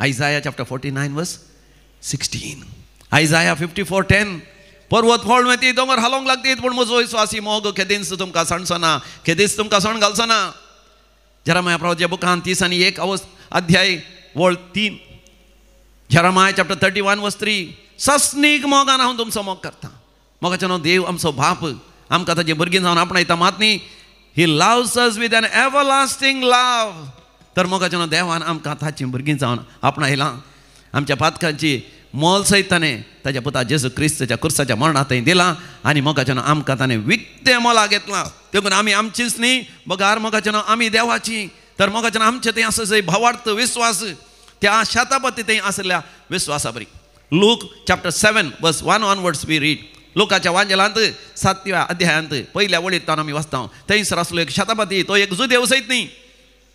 आयजाया चॅप्टर 49:16. आयजाया 54:10. पर्वत फोड वयती, दोंगर हालोंक लागतीत, पूण म्हजो विस्वासी मोग केदींच तुमकां सणसना, केदींच तुमकां सण घालचना. जेरमाया प्रभुच्या बुकांत 31 अध्याय 3. Jeremiah chapter 31:3. सस्नीक मोगान हांव तुमचो मोग करता. मोगाचेनो देव आमचो बाप आमकां ताची भुरगीं जावन आपणायता. मात न्ही, he loves us with an everlasting love. तर मोगाचेनो देवान आमकां ताची भुरगीं जावन आपणायलां. आमच्या पातकांची मोल सयत ताणें ताच्या पुता जेजू क्रिस्ताच्या कुर्साच्या मरणांत थंय दिलां आनी मोगाचेनो आमकां ताणें विकतें मोला घेतलां. देखून आमी आमचीच न्ही, बगार मोगाचेनो आमी देवाची. तर मोगाचेनो आमचें थंय आसा जंय भावार्थ विश्वास, त्या शतापती थंय आसल्या विश्वासा बरी. Luke chapter 7:1 onwards we read. लोकाच्या वांजेलांत 7व्या अध्यायांत पयल्या वळींत आमी वाचता. थंयसर आसलो एक शतापती, तो एक जुदेव सयत न्ही,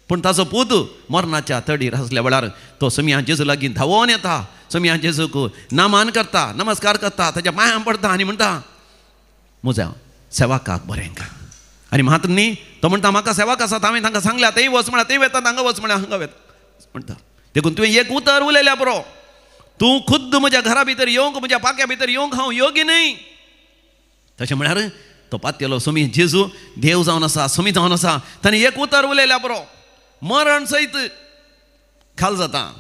पूण ताचो पूत मरणाच्या तडीर आसल्या वेळार तो समिया जेजू लागीं धांवोन येता. समिया जेजूक नामान करता, नमस्कार करता, ताच्या पांयां पडटा आनी म्हणटा, म्हज्या सेवाकाक बरें कर. आनी मात न्ही, तो म्हणटा म्हाका सेवाक आसात, हांवें तांकां सांगल्या थंय वच म्हळ्यार थंय वेता, हांगा वच म्हळ्यार हांगा वेता म्हणटा. देखून तुवें एक उतर उलयल्या पुरो. तूं खुद्द म्हज्या घरा भितर येवंक, म्हज्या पाक्या भितर येवंक हांव योग्य न्ही. तशें म्हळ्यार तो पात्यलो स्वामी जेजू देव जावन आसा, स्वामी जावन आसा. ताणें एक उतर उलयल्या पुरो. मरण सयत खाल जाता.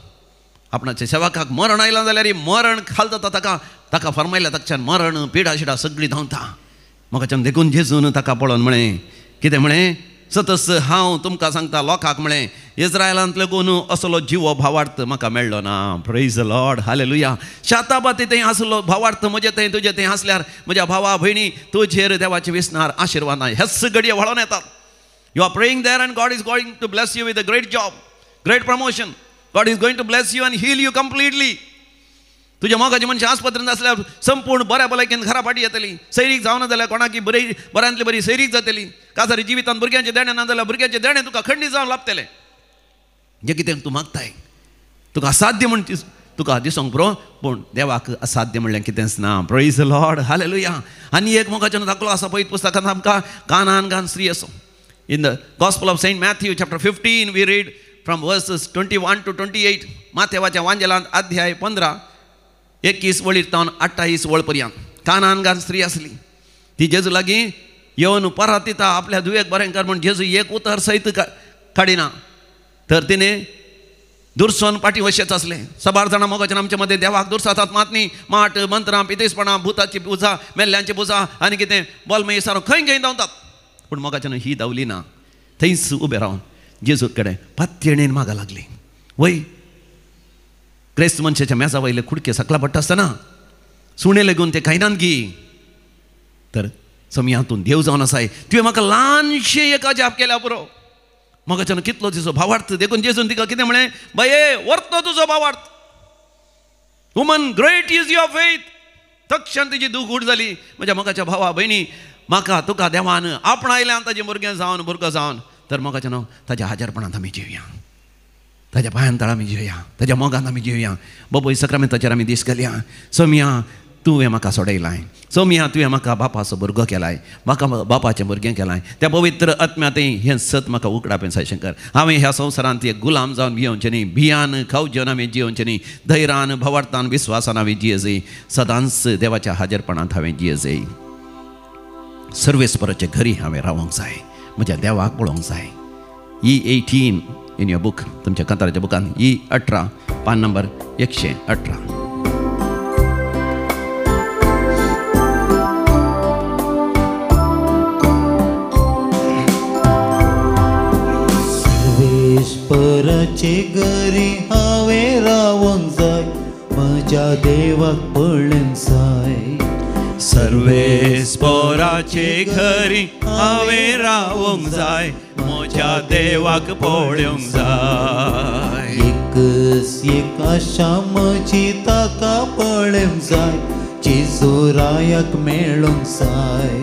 आपणाच्या सेवकाक मरण आयलां जाल्यार मरण खाल जाता. ताका फरमायल्या ताच्यान मरण पिडा शिडा सगळी धांवता. म्हाका देखून जेजून ताका पळोवन म्हळें, कितें म्हळें, सतस हांव तुमकां सांगता लोकांक म्हळें, इस्रायलांतलो कोण असलो जिवो भावार्थ म्हाका मेळ्ळो ना. Praise the Lord, hallelujah. शाताबाती थंय आसलो भावार्थ म्हजे थंय तुजे थंय आसल्यार म्हज्या भावा भयणी तुजेर देवाचे विस्नार आशिर्वाद हेच घडये वळोन येतात. You are praying there and God is going to bless you with a great job, great promotion. God is going to bless you and heal you completely. तुझ्या मोगाची मनशां आस्पत्रेंत आसल्यार संपूर्ण बऱ्या भलायकेन घरा फाटी येतली. सैरीक जावना जाल्यार कोणाकी बऱ्यांतली बरी सैरीक जातली. कासारी जिवितांत भुरग्यांचे देणे ना जाल्यार भुरग्यांचे देणे तुका खंडीत जावन लाभतले. जे कितें तूं मागताय तुका असाध्य म्हण तुका दिसोंक पुरो, पूण देवाक असाध्य म्हणलें कितेंच ना. Praise the Lord, hallelujah. आनी एक मोगाच्यान दाखलो आसा पळय पुस्तकांत आमकां कानान घान स्त्री असो. In the gospel of Saint Matthew chapter 15 we read from verses 21 to 28. माथेवाच्या वांजेलांत अध्याय 15 21 वळीरतावन 28 वळपर्यंत कानान घान स्त्री आसली. ती जेजू लागीं येवन परत दिता आपल्या दुयेक बरें कर म्हण. जेजू एक उतर सयत काडिना तर तिणें दुर्सोन पाटी वशेच असले. 6 जाणां मोगाच्यान आमचे मध्ये देवाक दुर्सातात मातनी माट मंत्रां पितेसपणां भुताची पुजा मेल्ल्यांची पुजा आनी कितें बोलमय सारो खंय धांवतात. पूण मोगाच्यान ही धांवली ना. थंयच उबें रावन जेजू कडेन पातयेणेन मागा लागली. वय क्रेस्त मनशाच्या मेजा वयले कुडके सकला पडटा आसतना सुणे लेगून ते खायनान गी. तर समी हातून देव जावन आसाय. तुवें म्हाका ल्हानशें एक अजाप केल्या पुरो. मोगाच्यान कितलो तिचो भावार्थ देखून जेजून तिका कितें म्हळें, बाये व्हरतो तुजो भावार्थ. Woman great is your faith. तक्षण तिची दूख उट जाली. म्हज्या मोगाच्या भावा भयणी, म्हाका तुका देवान आपणायल्या ताजें भुरगें जावन भुरगो जावन. तर मोगाच्यान ताज्या हाजरपणांत आमी जिवया, ताज्या पांयां तळां आमी जिवया, ताज्या मोगांत आमी जिवया. बाबा सक्रामेंताचेर आमी दीस घालया. सोमिया तुवें म्हाका सोडयलाय. सोमिया तुवें म्हाका बापाचो भुरगो केलाय, म्हाका बापाचें भुरगें केलाय. त्या पवित्र आत्म्यातय हें सत म्हाका उगडापें शंकर. हांवें ह्या संवसारांत एक गुलाम जावन भियोवचें न्ही, भियान खावजेवन हांवें जियोवचें न्ही. धैर्यान भवार्थान विस्वासान हांवें जियेजय. सदांच देवाच्या हाजरपणांत हांवें जियेजय. सर्वेस्पराचे घरी हांवें रावूंक जाय, म्हज्या देवाक पळोवंक जाय. E18 इन युअर बुक, तुमच्या कंताराच्या बुकान E18 पान नंबर 118. सर्वेस्पराचे घरी हांवें रावंक जाय, म्हज्या देवाक पळोवंक जाय. सर्वेस्पराचे घरी हांवें रावंक जाय, म्हज्या देवाक पळोवंक जाय. एक आशा म्हजी ताका पळोवंक जाय, जेजूरायाक मेळोंक जाय.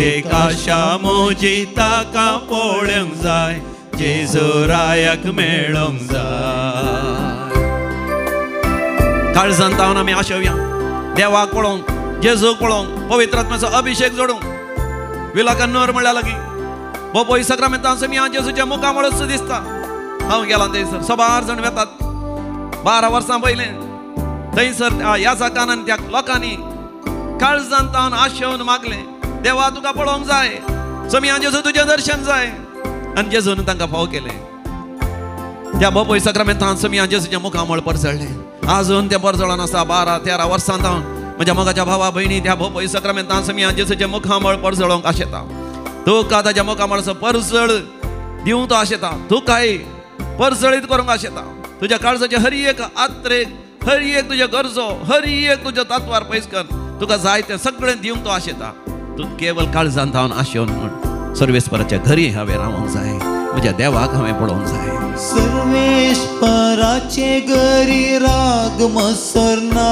एक आशा म्हजी ताका पळोवंक जाय, जेजूरायाक मेळोंक जाय. काळजांत तावन आमी आशेवया देवाक पळोवंक, जेजूक पळोवंक, पवित्र आत्म्याचो अभिषेक जोडूंक. विलाकान नर म्हणल्या लागीं बोपोय सक्रामेंतांत आमी हांव जेजूच्या मुखामळच दिसता. हांव गेला थंयसर 6 जाण वेतात. 12 वर्सां पयलें थंयसर ह्या जाकानान त्या लोकांनी काळजांत तावन आशेवन मागलें, देवा तुका पळोवंक जाय, समी जेजू तुजें दर्शन जाय. आनी जेजून तांकां फाव केलें. त्या बोपोय सक्रामेंतांत समी जेजूच्या मुखामळ परसळलें. आजून त्या परजळान आसा. 12-13 वर्सां जावन म्हज्या मोगाच्या भावा भयणी त्या भोपळी सक्रामेंतांत समी जेजूचें मुखामळ परजळोवंक आशेता. तुका ताच्या मुखामळाचो परजळ दिवंक तो आशेता. तुकाय परजळीत करूंक आशेता. तुज्या काळजाचे हर एक आत्रेक, हर एक तुज्या गरजो, हर एक तुज्या तत्वार पयस कर. तुका जाय तें सगळें दिवंक तो आशेता. तूं केवळ काळजांत हांव आशेवन म्हण सर्वेस्पराच्या घरी हांवें रावंक जाय, म्हज्या देवाक हांवें पळोवंक जाय. सर्वेस्पराचे घरी राग मसर ना,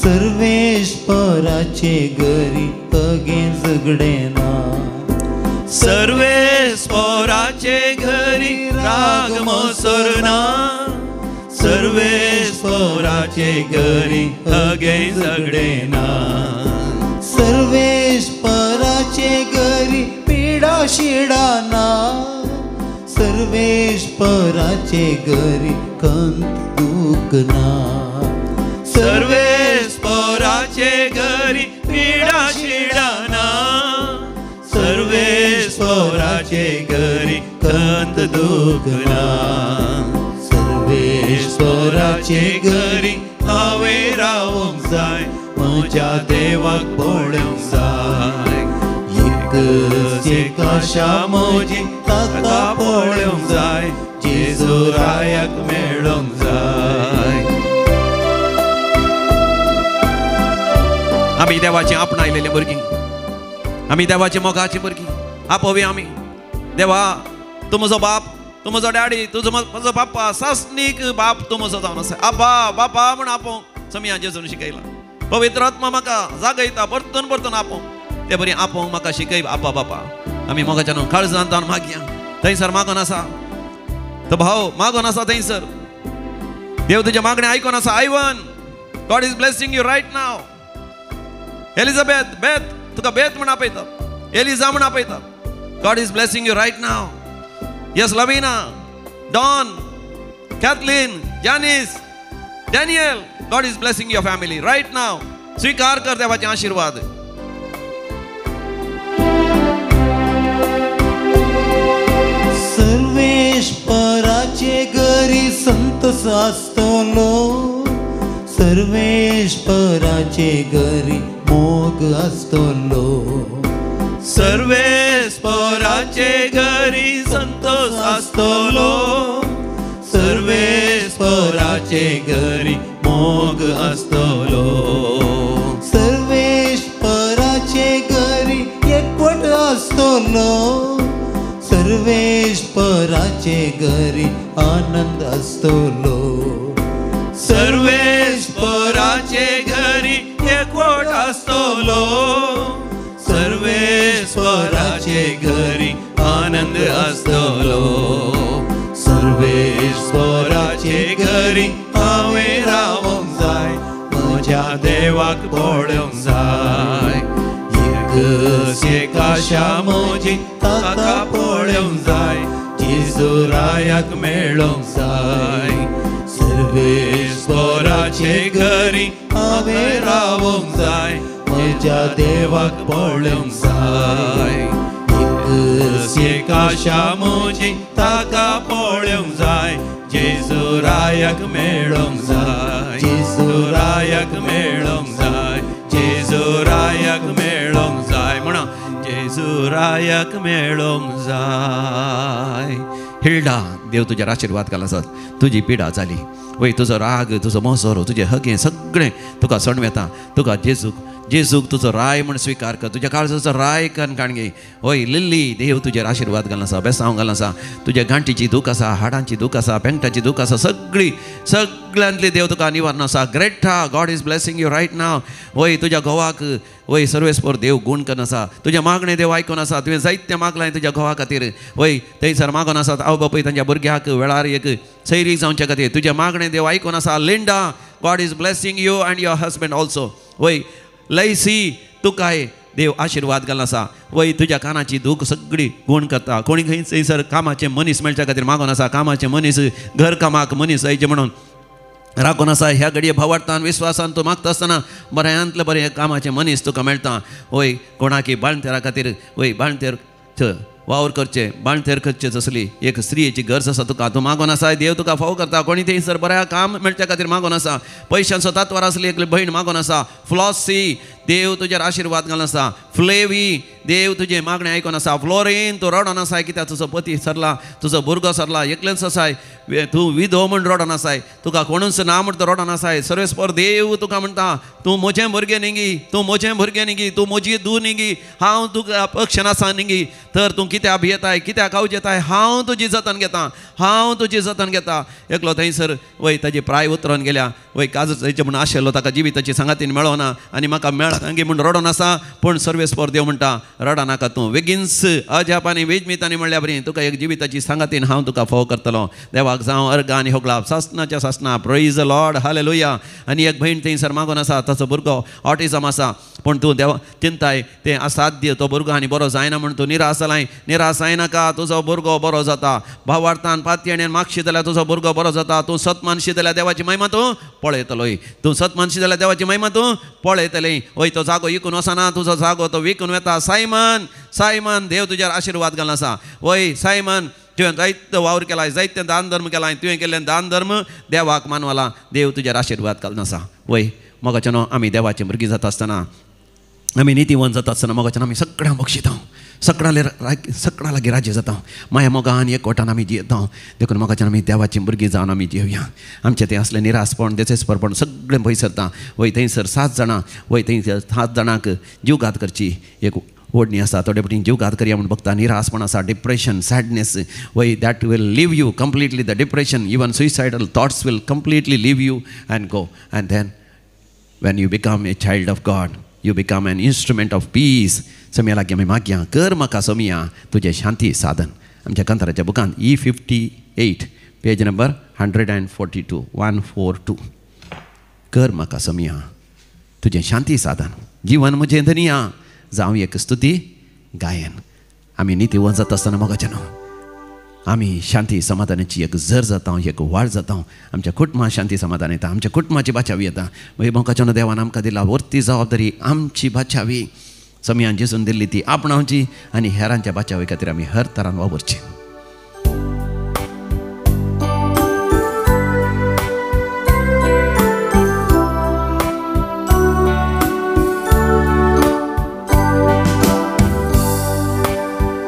सर्वेस्पराचे घरी अगेन झगडें ना. सर्वेस्पराचे घरी राग मसर ना, सर्वेस्पराचे घरी अगेन झगडें ना. सर्वेस्पराचे घरी पिडा शिडा ना, सर्वेश्वराचे घरी खंत दुखना सर्वेश्वराचे घरी पीडा शिडाना सर्वेश्वराचे घरी खंत दुखना सर्वेश्वराचे घरी हांवें रावूंक जाय म्हज्या देवाक पळोवंक जाय एक आशा म्हजी ताका पळोवंक जाय जेजू रायाक मेळोंक जाय आमी देवाची आपणायलेली भुरगीं आमी देवाची मोगाची भुरगीं आपोवी आमी देवा तूं म्हजो बाप तूं म्हजो डॅडी तुजो म्हजो बाप्पा सासनीक बाप तूं म्हजो जावन आसा आबा बापा म्हण आपोव समिया जेजून शिकयला पवित्र आत्मा म्हाका जागयता परतून परतून आपोव ते बरी आपोवंक म्हाका शिकय आबा बापा आमी मोगाच्या न्हू काळजांतान मागया थंयसर मागोन आसा तो भाव मागोन आसा थंयसर देव तुज्या मागणें आयकोन आसा Ivan God is blessing you right now Elizabeth Beth तुका बेथ म्हण आपयता एलिझा म्हण आपयता God is blessing you right now yes Lavina Don Kathleen Janice Daniel God is blessing your family right now स्वीकार कर देवाचे आशीर्वाद सर्वेश्वराचे घरी संतोष आसतलो सर्वेश्वराचे घरी मोग आसतलो सर्वेश्वराचे घरी संतोष आसतलो सर्वेश्वराचे घरी मोग आसतलो सर्वेश्वराचे घरी एकवट आसतलो सर्वेश्वराचे घरी आनंद आसतलो सर्वेश्वराचे घरी एकवट आसतलो सर्वेश्वराचे घरी आनंद आसतलो सर्वेश्वराचे घरी हांवें रावोंक जाय म्हज्या देवाक पळोवंक जाय एक आशा म्हजी ताका पळोवंक जाय जेजू रायाक मेळोंक जाय सर्वेश्वराचे घरी हांवें रावोंक जाय म्हज्या देवाक पळोवंक जाय एक आशा म्हजी ताका पळोवंक जाय जेजू रायाक मेळोंक जाय जेजू रायाक मेळोंक जाय जेजू रायाक मेळोंक जाय म्हणा जेजू रायाक मेळोंक जाय हिल्डा देव तुज्यार आशीर्वाद घाल आसत तुजी पिडा जाली वय तुजो राग तुजो मोसोरो तुजें हगे सगळें तुका सणवेता तुका जेजूक तुजो राय म्हण स्विकार कर तुज्या काळजाचो राय काणगे वय लिल्ली देव तुजेर आशीर्वाद घालून आसा बेसांव घालून आसा तुज्या गांठीची दूख आसा हाडांची दूख आसा पेंगटाची दूख आसा सगळ्यांतली देव तुका निवारण आसा ग्रेटा God is blessing you right now वय तुज्या घोवाक वय सर्वेस्पर देव गूण करून आसा तुज्या मागणें देव आयकून आसा तुवें जायतें मागलां तुज्या घोवा खातीर वय थंयसर मागोन आसात आवय बापूय तांच्या भुरग्याक वेळार एक सैरीक जावच्या खातीर तुजें मागणें देव आयकून आसा Linda God is blessing you and your husband also वय लयसी तुकाय देव आशीर्वाद घालून आसा वय तुज्या कानाची दूख सगळी गूण करता कोणी खंय थंयसर कामाचे मनीस मेळच्या खातीर मागोन आसा कामाचे मनीस घर कामाक मनीस जायचे म्हणून राखून आसा ह्या घडये भावार्थान विश्वासान तूं मागता आसतना बऱ्यांतले बरें कामाचे मनीस तुका मेळटा वय कोणाकी बाणतेरा खातीर वय बाणतेर वावर करचे बाणतेर करचेच असली एक स्त्रियेची गरज आसा तुका तूं मागोन आसा देव तुका फाव करता कोणी थंयसर बऱ्या काम मेळच्या खातीर मागोन आसा पयशांचो तात्वार आसली एक भयण मागोन आसा फ्लॉसी देव तुजेर आशीर्वाद घालून आसा फ्लेवी देव तुजें मागणें आयकोन आसा फ्लोरीन तूं रडोन आसाय कित्याक तुजो पती सरला तुजो भुरगो सरला एकलेंच आसाय तूं विधो म्हण रडोन आसाय तुका कोणूच ना म्हण तो रडोन आसाय सर्वेस्पर देव तुका म्हणटा तूं म्हजें भुरगें निगी तूं म्हजें भुरगें निगी तूं म्हजी धूव निगी हांव तुका पक्ष नासा निगी तर तूं कित्याक भियेताय कित्याक हांव जेताय हांव तुजी जतन घेता हांव तुजी जतन घेता एकलो थंयसर वय ताजी प्राय उतरोन गेल्या वय काजूचे म्हूण आशिल्लो ताका जिविताची सांगातीन मेळोना आनी म्हाका सांगी म्हूण रडोन आसा पूण सर्वेस्पर देव म्हणटा रडा नाका तूं बेगीनच अजापांनी वेजमितांनी म्हणल्या बरी तुका एक जिविताची सांगातीन हांव तुका फोव करतलो. देवाक जावं अर्ग आनी होगलाप सासणाच्या सासणा प्रेज द लॉर्ड हालेलुया. आनी एक भयण थंयसर मागून आसा ताचो भुरगो ऑटिझम आसा पूण तूं देव चिंताय तें असाध्य तो भुरगो आनी बरो जायना म्हूण तूं निराश जालाय. निराश जायनाका तुजो भुरगो बरो जाता. भावार्थान पातयेण्यान मागशी जाल्यार तुजो भुरगो बरो जाता. तूं सत मानशी जाल्यार देवाची महिमा तूं पळयतलोय. तूं सत मानशी जाल्यार देवाची महिमा तूं पळयतलें. वय तो जागो विकून वचना तुजो जागो तो विकून वेता. सायमन सायमन देव तुज्यार आशिर्वाद घालून आसा. वय सायमन तुवें जायतो वावर केलाय जायते दान धर्म केलाय. तुवें केल्लें दान धर्म देवाक मानवाला देव तुज्यार आशिर्वाद घालून आसा. वय मोगाच्यान आमी देवाची भुरगीं जाता आसतना आमी नितीवन जाता आसतना मोगाच्यान आमी सगळ्यांक बक्षिता. सगळ्यां लागीं राज्य जाता. माया मोगान एकवटान आमी जियेता. देखून मोगाच्यान आमी देवाची भुरगीं जावन आमी जियेवया. आमचें तें असलें निरासपण देसेस्परपण सगळें भंय सरता. वय थंयसर 7 जाणां वय थंयसर 7 जाणांक जीवघात करची एक ओडणी आसा. थोडे फावटी जीवघात करया म्हूण बघता. निरासपण आसा डिप्रेशन सॅडनेस वय that will leave you completely. The depression even suicidal thoughts will completely leave you and go. And then when you become a child of God, you become an instrument of peace. Samia लागीं आमी मागया कर म्हाका समिया तुजें शांती साधन. आमच्या कंथाराच्या बुकान E58 page number 142 142. कर म्हाका समिया तुजें शांती साधन. जीवन म्हजें धनिया जावं एक स्तुती गायन. आमी नितीवन जाता आसतना मोगाच्यान आमी शांती समाधानाची एक झर जाता. एक वाड जाता. आमच्या कुटुंबात शांती समाधान येता. आमच्या कुटुंबाची बाचावी येता. मोगाच्यान देवान आमकां दिला वर्ती जबाबदारी आमची बाचावी समियान जेसून दिल्ली ती आपणावची आनी हेरांच्या बाचावी खातीर आमी हर तरान वावरची.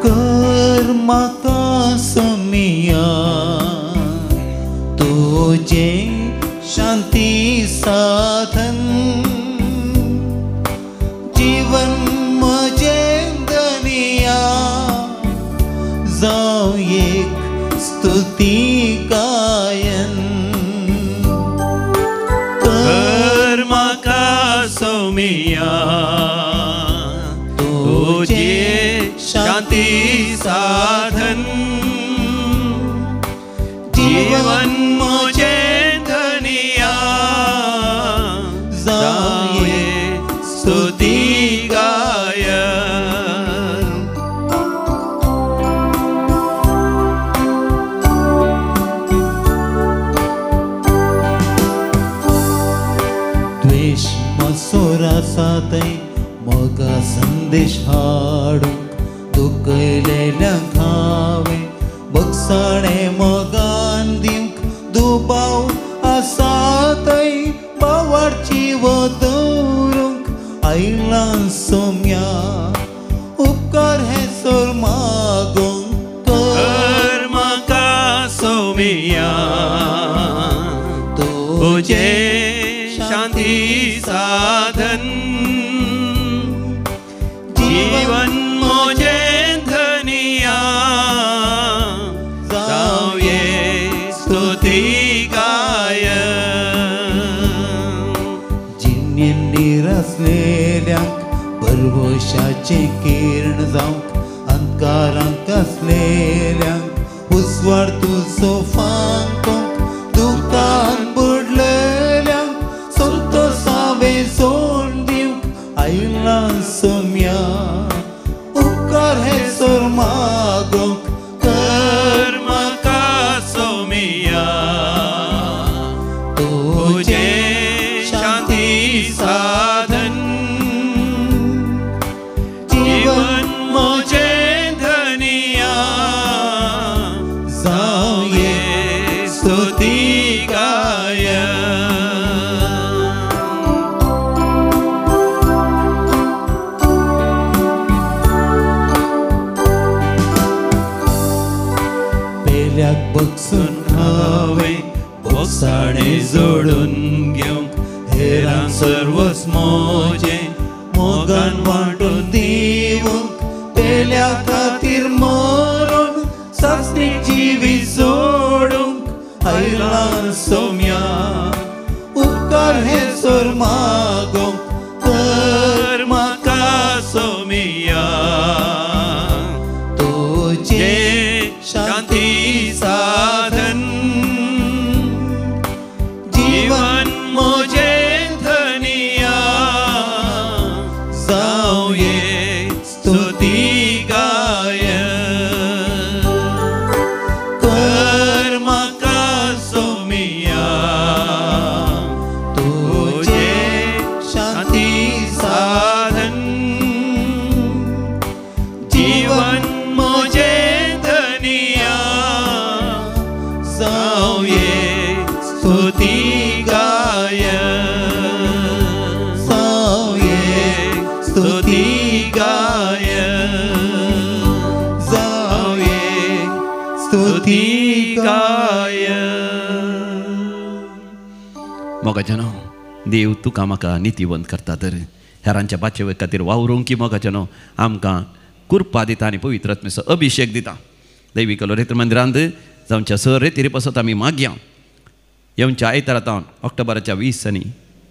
कर म्हाका समिया तुजे शांती साधन. जीवन म्हजें धनिया जावं एक स्तुती गायन. कर म्हाका समिया तुजे शांती साधन. जीवन म्हजें धनिया जावं एक स्तुती गायन. द्वेष मसोर आसा थंय मोगा संदेश हाडूंक. दुखयलेल्यांक हांवें बगसाणें मोगान दिवंक. दुबाव आसा थंय बावारची दवरूंक. आयलां सोम्या उपकार हे सोर मागोंक. कर म्हाका समिया तुजे शांती साधन. जीवन म्हजें धनिया जावं एक स्तुती गायन. जिणेन निरासलेल्यांक परवशाचें किरण जावंक. अंतकारांक आसलेल्यांक उजवाड तुजो फांकोंक. दुखान बुडलेल्यांक संतोश हांवें सोड दिवंक. आयलां समिया उपकार हे सोर मागोंक. कर म्हाका समिया तुजे शांती साधन. जीवन म्हजें धनिया जावं एक स्तुती गायन. पेल्याक बगसून हांवें बोगसाणें जोडून घेवंक. हेरांक सर्वस मोजें मोगान वांटून दिवंक. पेल्या खातीर मरून सासणीक जिवी सोडूंक. आयलां सोम्या उपकार हे सोर मागोंक. कर गाय. मोगाचनो देव तुका म्हाका नितीवंत करता तर हेरांच्या बाचे खातीर वावरूंक की मोगाचनो आमकां कृपा दिता आनी पवित्र आत्म्याचो अभिशेक दिता. दैवी कलोरेत्र मंदिरांत जावच्या स रेतीर पासत आमी मागया. येवच्या आयतारा ऑक्टोबराच्या 20 आनी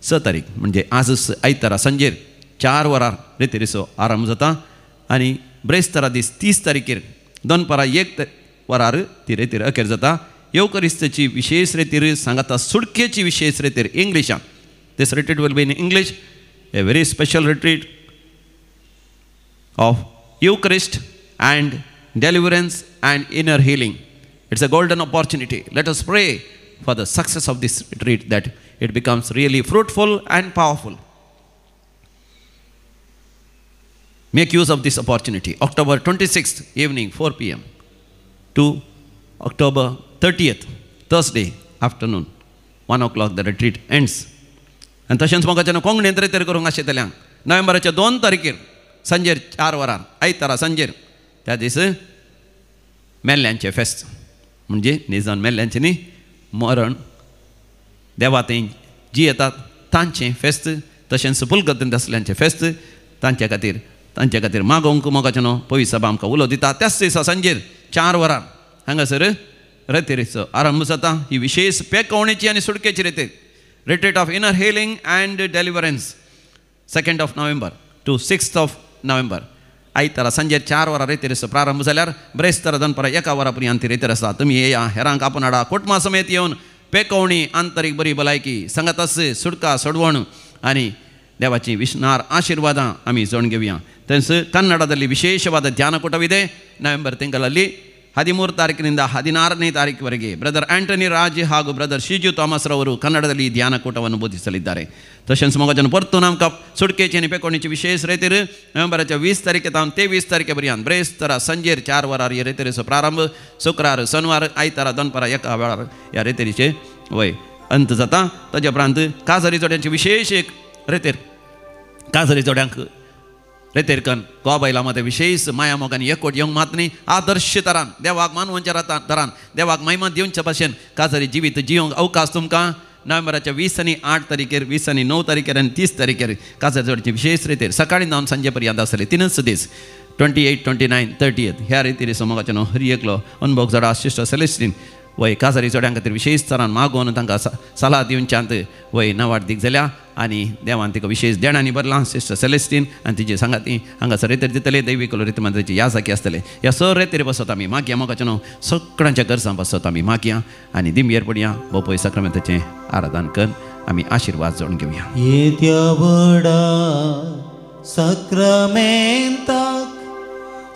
6 तारीख म्हणजे आज आयतारा संजेर 4 वरार रेतीरेचो आरंभ जाता आनी ब्रेस्तारा दीस 30 तारीखेर दनपारां 1 वरार ती रेतीर अखेर जाता. येवकरिस्ताची विशेष रेतीर सांगाता सुडकेची विशेष रेतीर इंग्लिशान. This retreat will be in English, a very special retreat of Eucharist and deliverance and inner healing. It's a golden opportunity. Let us pray for the success of this retreat, that it becomes really fruitful and powerful. Make use of this opportunity. October 26th evening 4 p.m. to October 30th Thursday afternoon 1 o'clock the retreat ends. And तशेंच मोगाचें कोंकणींत रेतीर करूंक आशिल्ल्यान नोव्हेंबराच्या 2 तारखेर संजेर 4 वरार आयतारा संजेर त्या दीस मेल्ल्यांचें फेस्त म्हणजे निजान मेल्ल्यांचें न्ही मरण देवातें जी येतात तांचें फेस्त. तशेंच पुलगतींत आसल्यांचें फेस्त तांचे खातीर मागोवंक मोगाचें पवित्र सभा आमकां उलो दिता. त्याच दिसा संजेर 4 वरार हांगासर रेतीरेचो आरंभ जाता. ही विशेष पेकवणेची आनी सुडकेची रेतीर retreat of inner healing and deliverance 2nd of November to 6th of November. आयतारा संजेर 4 वरां रेतीरेचो प्रारंभ जाल्यार ब्रेस्तारा दनपारां 1 वरा पर्यंत ती रेतीर आसा. तुमी येया, हेरांक आपण हाडा, कुटुंबा समेत येवन पेकवणी, आंतरीक बरी भलायकी, संगतास सुडका सोडवण आनी देवाची विश्नार आशिर्वादां आमी जोड घेवया. थंयच कन्नडದಲ್ಲಿ ವಿಶೇಷವಾದ ಧ್ಯಾನಕೂಟವಿದೆ. ನವೆಂಬರ್ ತಿಂಗಳಲ್ಲಿ 13 ತಾರೀಕಿನಿಂದ 16ನೇ ತಾರೀಕಿವರೆಗೆ ಬ್ರದರ್ ಆಂಟನಿ ರಾಜ್ ಹಾಗೂ ಬ್ರದರ್ ಶಿಜು ಥಾಮಸ್ ರವರು ಕನ್ನಡದಲ್ಲಿ ಧ್ಯಾನಕೂಟವನ್ನು ಬೋಧಿಸಲಿದ್ದಾರೆ. तशेंच मोगाचें परतून आमकां सुडकेची आनी पेकोवणीची विशेष रेतीर नोव्हेंबराच्या 20 तारखेतान ते 20 तारखे पर्यंत ब्रेस्तारा संजेर 4 वरार ह्या रेतीरेचो प्रारंभ. शुक्रार शनिवार आयतारा दनपारां 1 वेळार ह्या रेतीरीचे अंत जाता. ताचे उपरांत काजरी जोड्यांची विशेष एक रेतीर काजरी जोड्यांक रेतेरकन गोबायलामध्ये विशेष माया मोगानी एकवट येवंक मात न्ही. आदर्श तरान देवाक मानवच्या तरान देवाक महिमा दिवच्या भाशेन काजरी जिवीत जियोंक अवकाश तुमकां नोव्हेंबराच्या 20 आनी 8 तारखेर 20 आनी 9 तारखेर आनी 30 तारखेर काजरी जोडची विशेष रेतीर सकाळी 9 सांजे पर्यंत आसतले. 3च दीस 28, 29, 30 ह्या रेतीरेचो मोगाचें हरी एकलो अनुभव जोडा सिस्टर सेलेस्टीन वय काजरी जोड्यां खातीर विशेष तरान मागोवन तांकां सलाह दिवच्यांत वय नवाड दीक जाल्या आनी देवान तिका विशेष देणांनी भरलां. सिस्टर सेलेस्टीन आनी तिची सांगाती हांगासर रेतीर दितले. दैवी कलोरीत मंदिराची ह्या जागी आसतले. ह्या स रेतीर बसत आमी मागया मोगाचें सगळ्यांच्या गरजां बसत आमी मागया आनी दिमयेर पडया. बोपय सक्रामेंताचें आराधन कर आमी आशिर्वाद जोडून घेवया. येद्या व्हडा सक्रामेंताक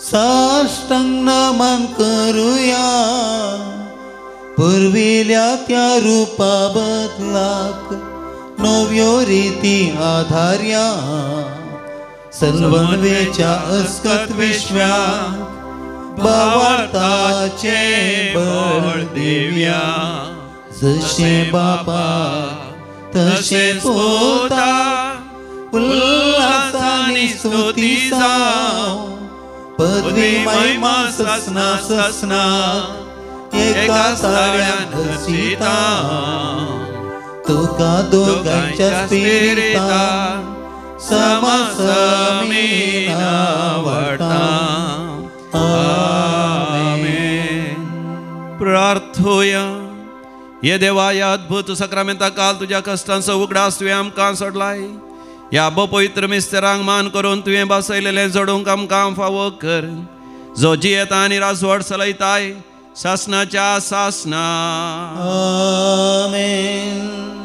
साष्टांग नमन करुया. पुर्विल्या त्या रुपा बदलाक नव्यो रिती आधार्या. सल्वनवेच्या अस्कत विश्व्याक भावार्थाचे बळ देव्या. जशे बापा तशे पोता उल्हासानी स्तुती जाव. पदवी महिमा ससना ससना एका साड्यान हसिता. तुका दोगांच्या स्पिरिता समसमीना वाटा. आमेन. प्रार्थोया. ये देवा या अद्भुत सक्रामेंता काल तुझ्या कष्टांचो उगडास तुवें आमकां सोडलाय. या पवित्र मिस्तेरांक मान करून तुवें बसयलेलें जोडूंक आमकां फावो कर. जो जियेता आनी राजवट चलयताय शासनाच्या शासना. आमेन.